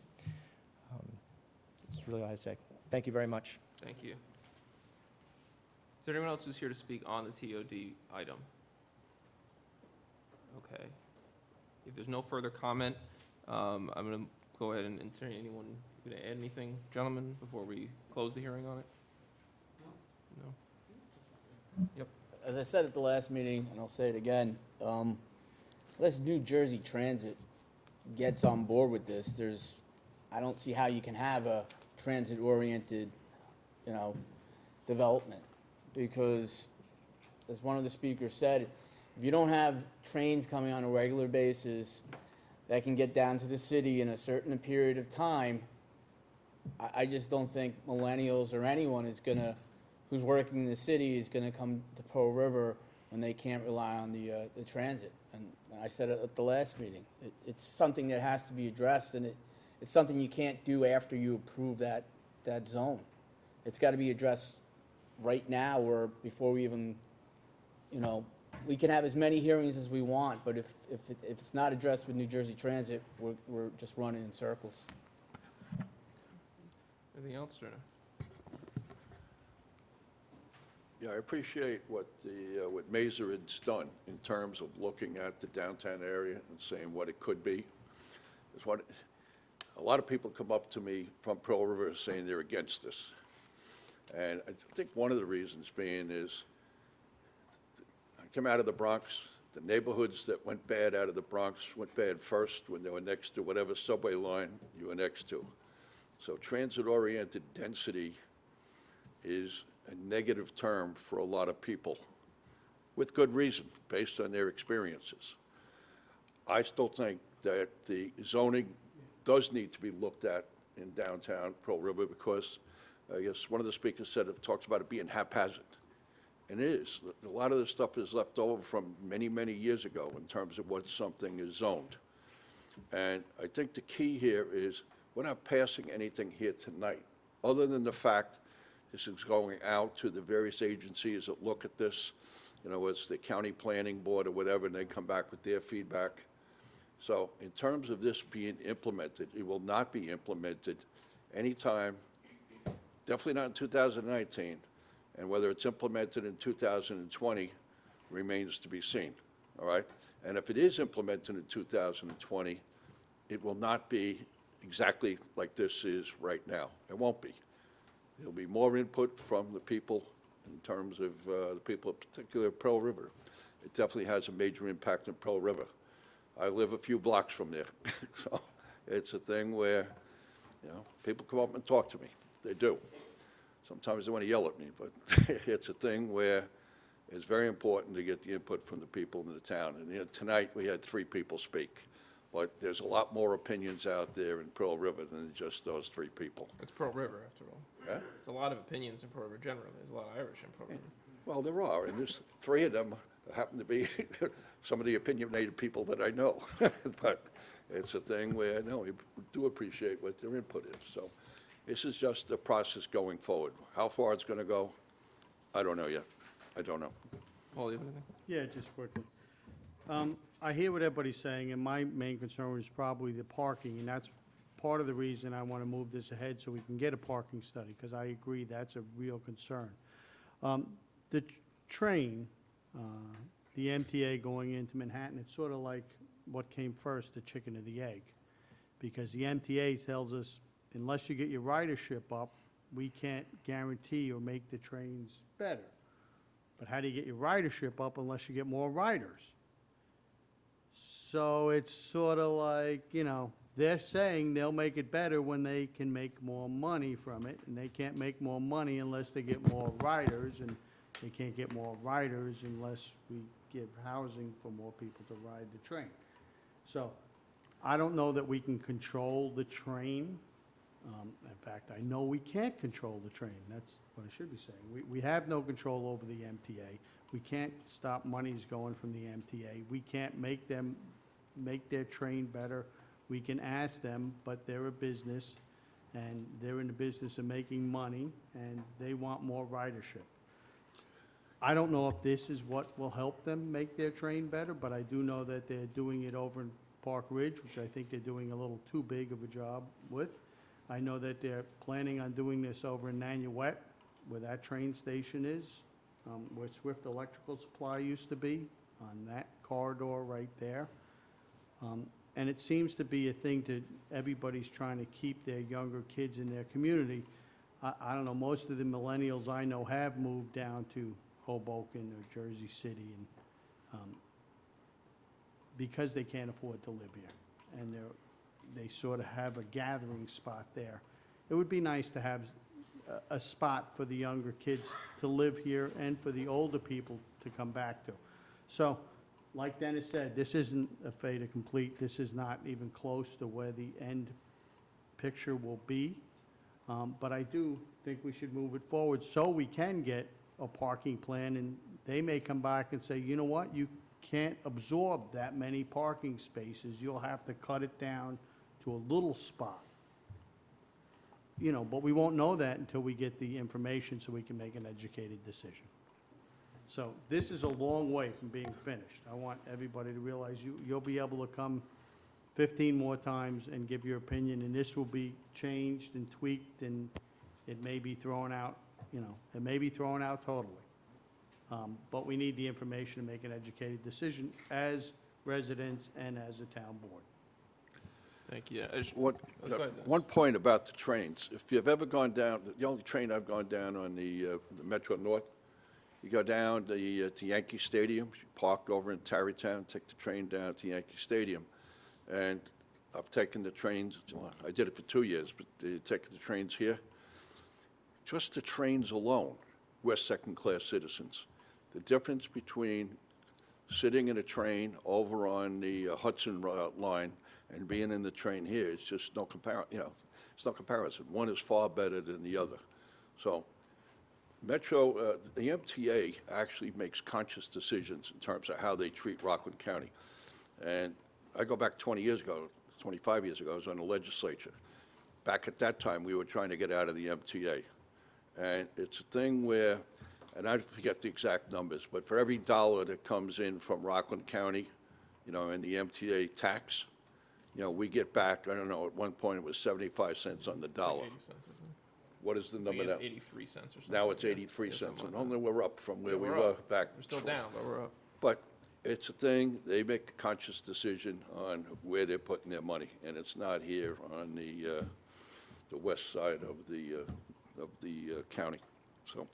That's really all I have to say. Thank you very much. Thank you. Is there anyone else who's here to speak on the TOD item? Okay. If there's no further comment, I'm going to go ahead and turn anyone going to add anything, gentlemen, before we close the hearing on it? No? Yep. As I said at the last meeting, and I'll say it again, unless New Jersey Transit gets on board with this, I don't see how you can have a transit-oriented, you know, development. Because, as one of the speakers said, if you don't have trains coming on a regular basis that can get down to the city in a certain period of time, I just don't think millennials or anyone who's working in the city is gonna come to Pearl River when they can't rely on the transit. And I said it at the last meeting. It's something that has to be addressed, and it's something you can't do after you approve that zone. It's gotta be addressed right now or before we even, you know, we can have as many hearings as we want, but if it's not addressed with New Jersey Transit, we're just running in circles. Anything else, or no? Yeah, I appreciate what Mazerid's done in terms of looking at the downtown area and saying what it could be. A lot of people come up to me from Pearl River saying they're against this. And I think one of the reasons being is I come out of the Bronx. The neighborhoods that went bad out of the Bronx went bad first when they were next to whatever subway line you were next to. So transit-oriented density is a negative term for a lot of people, with good reason, based on their experiences. I still think that the zoning does need to be looked at in downtown Pearl River because I guess one of the speakers said it talks about it being haphazard. And it is. A lot of this stuff is left over from many, many years ago in terms of what something is zoned. And I think the key here is we're not passing anything here tonight, other than the fact this is going out to the various agencies that look at this, you know, it's the county planning board or whatever, and they come back with their feedback. So in terms of this being implemented, it will not be implemented anytime, definitely not in 2019, and whether it's implemented in 2020 remains to be seen, all right? And if it is implemented in 2020, it will not be exactly like this is right now. It won't be. There'll be more input from the people in terms of the people, in particular Pearl River. It definitely has a major impact on Pearl River. I live a few blocks from there. So it's a thing where, you know, people come up and talk to me. They do. Sometimes they want to yell at me, but it's a thing where it's very important to get the input from the people in the town. And you know, tonight we had 3 people speak. But there's a lot more opinions out there in Pearl River than just those 3 people. It's Pearl River, after all. Yeah? There's a lot of opinions in Pearl River generally. There's a lot of Irish in Pearl River. Well, there are, and there's 3 of them happen to be some of the opinionated people that I know. But it's a thing where, no, we do appreciate what their input is. So this is just a process going forward. How far it's going to go, I don't know yet. I don't know. Paul, you have anything? Yeah, just quickly. I hear what everybody's saying, and my main concern is probably the parking, and that's part of the reason I want to move this ahead so we can get a parking study, because I agree that's a real concern. The train, the MTA going into Manhattan, it's sort of like what came first, the chicken or the egg, because the MTA tells us unless you get your ridership up, we can't guarantee or make the trains better. But how do you get your ridership up unless you get more riders? So it's sort of like, you know, they're saying they'll make it better when they can make more money from it, and they can't make more money unless they get more riders, and they can't get more riders unless we give housing for more people to ride the train. So I don't know that we can control the train In fact, I know we can't control the train. That's what I should be saying. We have no control over the MTA. We can't stop monies going from the MTA. We can't make them make their train better. We can ask them, but they're a business, and they're in the business of making money, and they want more ridership. I don't know if this is what will help them make their train better, but I do know that they're doing it over in Park Ridge, which I think they're doing a little too big of a job with. I know that they're planning on doing this over in Nanuet, where that train station is, where Swift Electrical Supply used to be, on that corridor right there. And it seems to be a thing that everybody's trying to keep their younger kids in their community. I don't know, most of the millennials I know have moved down to Hoboken or Jersey City, and because they can't afford to live here, and they sort of have a gathering spot there. It would be nice to have a spot for the younger kids to live here and for the older people to come back to. So, like Dennis said, this isn't a fait accompli. This is not even close to where the end picture will be. But I do think we should move it forward so we can get a parking plan, and they may come back and say, you know what, you can't absorb that many parking spaces. You'll have to cut it down to a little spot. You know, but we won't know that until we get the information so we can make an educated decision. So this is a long way from being finished. I want everybody to realize you'll be able to come 15 more times and give your opinion, and this will be changed and tweaked, and it may be thrown out, you know, it may be thrown out totally. But we need the information to make an educated decision as residents and as a town board. Thank you. One point about the trains. If you've ever gone down, the only train I've gone down on the Metro North, you go down to Yankee Stadium, you park over in Tarrytown, take the train down to Yankee Stadium. And I've taken the trains, I did it for 2 years, but taking the trains here. Just the trains alone, we're second-class citizens. The difference between sitting in a train over on the Hudson line and being in the train here, it's just no it's no comparison. One is far better than the other. So Metro, the MTA actually makes conscious decisions in terms of how they treat Rockland County. And I go back 20 years ago, 25 years ago, I was on the legislature. Back at that time, we were trying to get out of the MTA. And it's a thing where, and I forget the exact numbers, but for every dollar that comes in from Rockland County, you know, in the MTA tax, you know, we get back, I don't know, at one point it was 75 cents on the dollar. 80 cents, I think. What is the number now? 83 cents or something. Now it's Yeah. 83 Yeah, cents, something and like only we're up from where that. we We're were up. back. We're still down, but we're up. But it's a thing, they make a conscious decision on where they're putting their money, and it's not here on the west side of the county, so.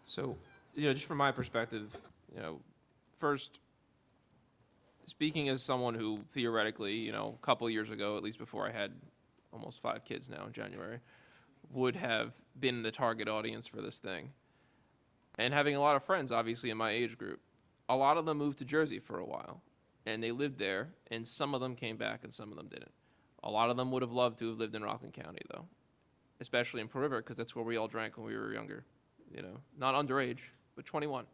So, you know, just from my perspective, you know, first, speaking as someone who theoretically, you know, a couple years ago, at least before I had almost 5 kids now in January, would have been the target audience for this thing. And having a lot of friends, obviously, in my age group, a lot of them moved to Jersey for a while, and they lived there, and some of them came back and some of them didn't. A lot of them would have loved to have lived in Rockland County, though, especially in Pearl River, because that's where we all drank when we were younger, you know, not underage, but 21.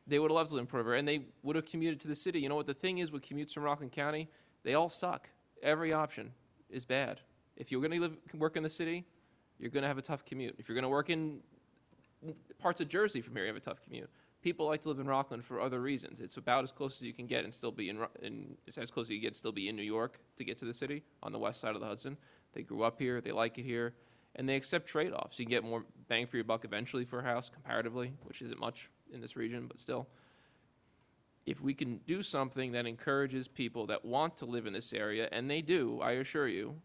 They would have loved to live in Pearl River, and they would have commuted to the city. You know what the thing is with commutes from Rockland County? They all suck. Every option is bad. If you're going to work in the city, you're going to have a tough commute. If you're going to work in parts of Jersey from here, you have a tough commute. People like to live in Rockland for other reasons. It's about as close as you can get and still be it's as close as you get still be in New York to get to the city on the west side of the Hudson. They grew up here, they like it here, and they accept trade-offs. You can get more bang for your buck eventually for a house comparatively, which isn't much in this region, but still. If we can do something that encourages people that want to live in this area, and they do, I assure you,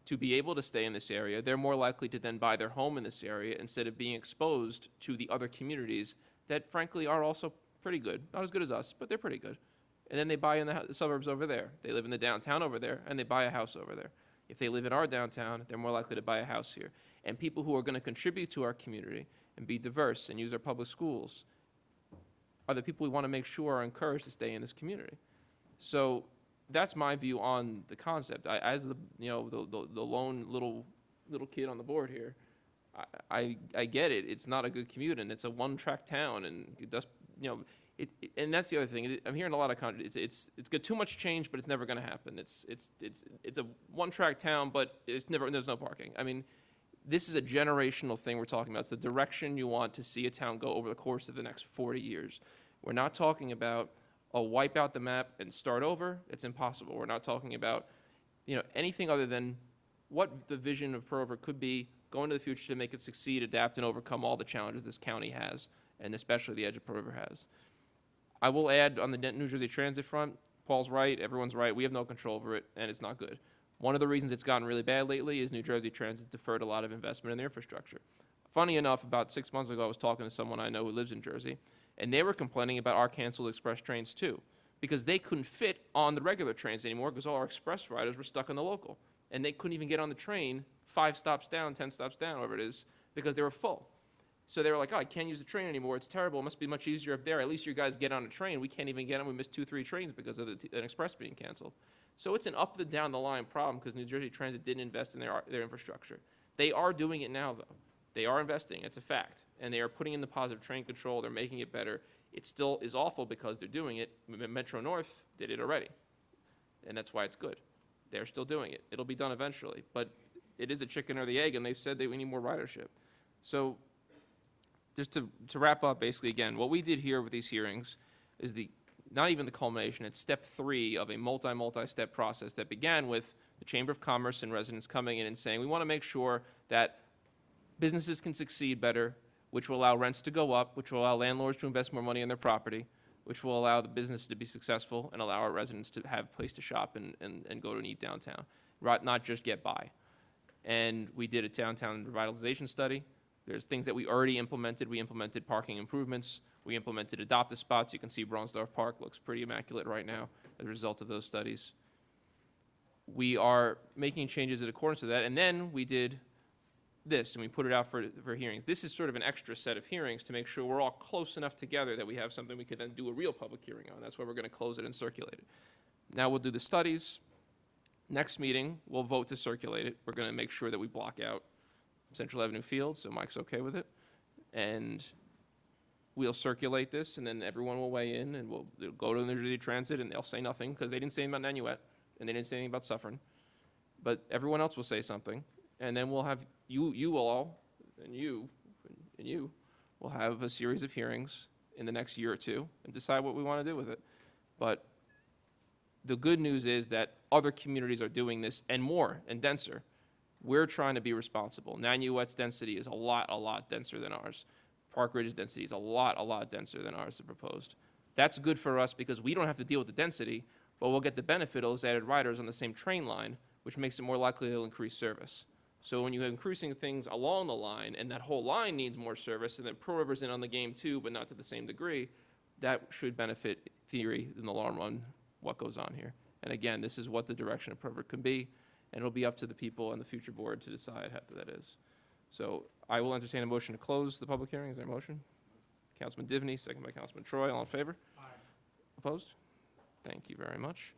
to be able to stay in this area, they're more likely to then buy their home in this area instead of being exposed to the other communities that, frankly, are also pretty good. Not as good as us, but they're pretty good. And then they buy in the suburbs over there. They live in the downtown over there, and they buy a house over there. If they live in our downtown, they're more likely to buy a house here. And people who are going to contribute to our community and be diverse and use our public schools are the people we want to make sure are encouraged to stay in this community. So that's my view on the concept. As the, the lone little kid on the board here, I get it. It's not a good commute, and it's a one-track town, and it does, and that's the other thing. I'm hearing a lot of it's got too much change, but it's never going to happen. It's a one-track town, but there's no parking. I mean, this is a generational thing we're talking about. It's the direction you want to see a town go over the course of the next 40 years. We're not talking about a wipe out the map and start over. It's impossible. We're not talking about, anything other than what the vision of Pearl River could be going to the future to make it succeed, adapt, and overcome all the challenges this county has, and especially the edge of Pearl River has. I will add on the New Jersey Transit front, Paul's right, everyone's right, we have no control over it, and it's not good. One of the reasons it's gotten really bad lately is New Jersey Transit deferred a lot of investment in their infrastructure. Funny enough, about 6 months ago, I was talking to someone I know who lives in Jersey, and they were complaining about our canceled express trains too, because they couldn't fit on the regular trains anymore because all our express riders were stuck in the local, and they couldn't even get on the train 5 stops down, 10 stops down, whatever it is, because they were full. So they were like, I can't use the train anymore. It's terrible. It must be much easier up there. At least you guys get on a train. We can't even get them. We missed 2-3 trains because of an express being canceled. So it's an up the down the line problem because New Jersey Transit didn't invest in their infrastructure. They are doing it now, though. They are investing. It's a fact. And they are putting in the positive train control. They're making it better. It still is awful because they're doing it. Metro North did it already. And that's why it's good. They're still doing it. It'll be done eventually. But it is a chicken or the egg, and they've said that we need more ridership. So just to wrap up, basically, again, what we did here with these hearings is not even the culmination. It's step 3 of a multi-step process that began with the Chamber of Commerce and residents coming in and saying, we want to make sure that businesses can succeed better, which will allow rents to go up, which will allow landlords to invest more money in their property, which will allow the business to be successful and allow our residents to have a place to shop and go to and eat downtown, not just get by. And we did a downtown revitalization study. There's things that we already implemented. We implemented parking improvements. We implemented adopt-a spots. You can see Braunsdorf Park looks pretty immaculate right now as a result of those studies. We are making changes in accordance with that. And then we did this, and we put it out for hearings. This is sort of an extra set of hearings to make sure we're all close enough together that we have something we could then do a real public hearing on. That's why we're going to close it and circulate it. Now we'll do the studies. Next meeting, we'll vote to circulate it. We're going to make sure that we block out Central Avenue Field, so Mike's okay with it. And we'll circulate this, and then everyone will weigh in, and it'll go to the New Jersey Transit, and they'll say nothing, because they didn't say anything about Nanuet, and they didn't say anything about Suffern. But everyone else will say something, and then we'll have, you all, and you will have a series of hearings in the next year or two, and decide what we want to do with it. But the good news is that other communities are doing this, and more, and denser. We're trying to be responsible. Nanuet's density is a lot denser than ours. Park Ridge's density is a lot denser than ours is proposed. That's good for us because we don't have to deal with the density, but we'll get the benefit of those added riders on the same train line, which makes it more likely they'll increase service. So when you're increasing things along the line, and that whole line needs more service, and then Pearl River's in on the game too, but not to the same degree, that should benefit theory in the long run, what goes on here. And again, this is what the direction of Pearl River can be, and it'll be up to the people and the future board to decide how that is. So I will entertain a motion to close the public hearing. Is there a motion? Councilman Divney, second by Councilman Troy. All in favor? Aye. Opposed? Thank you very much.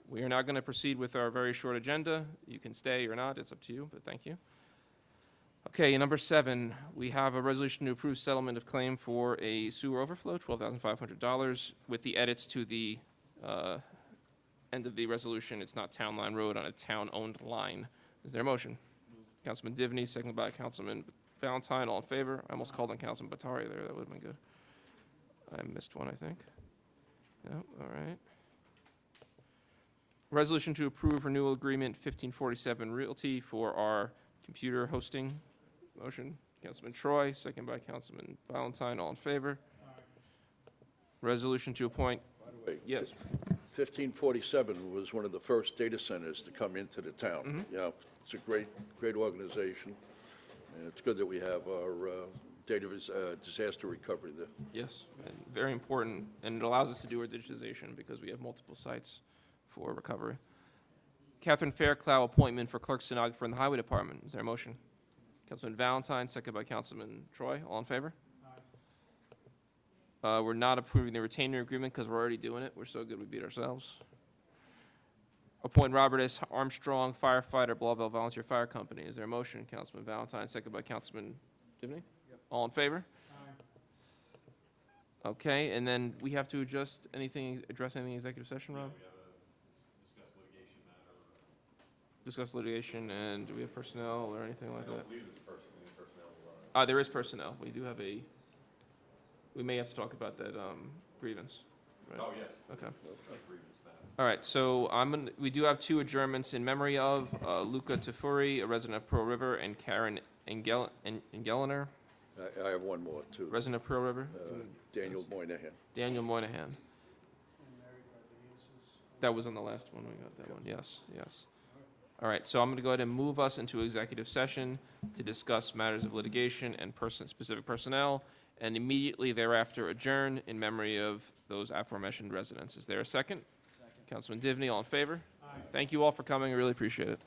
We are now going to proceed with our very short agenda. You can stay or not. It's up to you, but thank you. Okay, number 7, we have a resolution to approve settlement of claim for a sewer overflow, $12,500, with the edits to the end of the resolution. It's not Town Line Road on a town-owned line. Is there a motion? Councilman Divney, seconded by Councilman Valentine. All in favor? I almost called on Councilman Batari there. That would have been good. I missed one, I think. No, all right. Resolution to approve renewal agreement 1547 Realty for our computer hosting. Motion. Councilman Troy, second by Councilman Valentine. All in favor? Resolution to appoint. By the way, Yes. 1547 was one of the first data centers to come into the town. You know, it's a great organization, and it's good that we have our disaster recovery there. Yes, and very important, and it allows us to do our digitization because we have multiple sites for recovery. Catherine Fairclough, appointment for clerk stenographer in the Highway Department. Is there a motion? Councilman Valentine, second by Councilman Troy. All in favor? We're not approving the retainer agreement because we're already doing it. We're so good we beat ourselves. appoint Robert S. Armstrong, firefighter, Blauville Volunteer Fire Company. Is there a motion? Councilman Valentine, second by Councilman Divney? All in favor? Okay, and then we have to address anything in executive session, Rob? Discuss litigation, and do we have personnel or anything like that? There is personnel. We do have we may have to talk about that grievance. Right? Oh, yes. Okay. All right, so we do have 2 adjournments in memory of Luca Tafuri, a resident of Pearl River, and Karen Engeliner, I have one more, too. resident of Pearl River. Daniel Moynihan. Daniel Moynihan. That was on the last one, we got that one, yes, yes. All right, so I'm going to go ahead and move us into executive session to discuss matters of litigation and specific personnel, and immediately thereafter adjourn in memory of those aforementioned residents. Is there a second? Councilman Divney, all in favor? Thank you all for coming, I really appreciate it.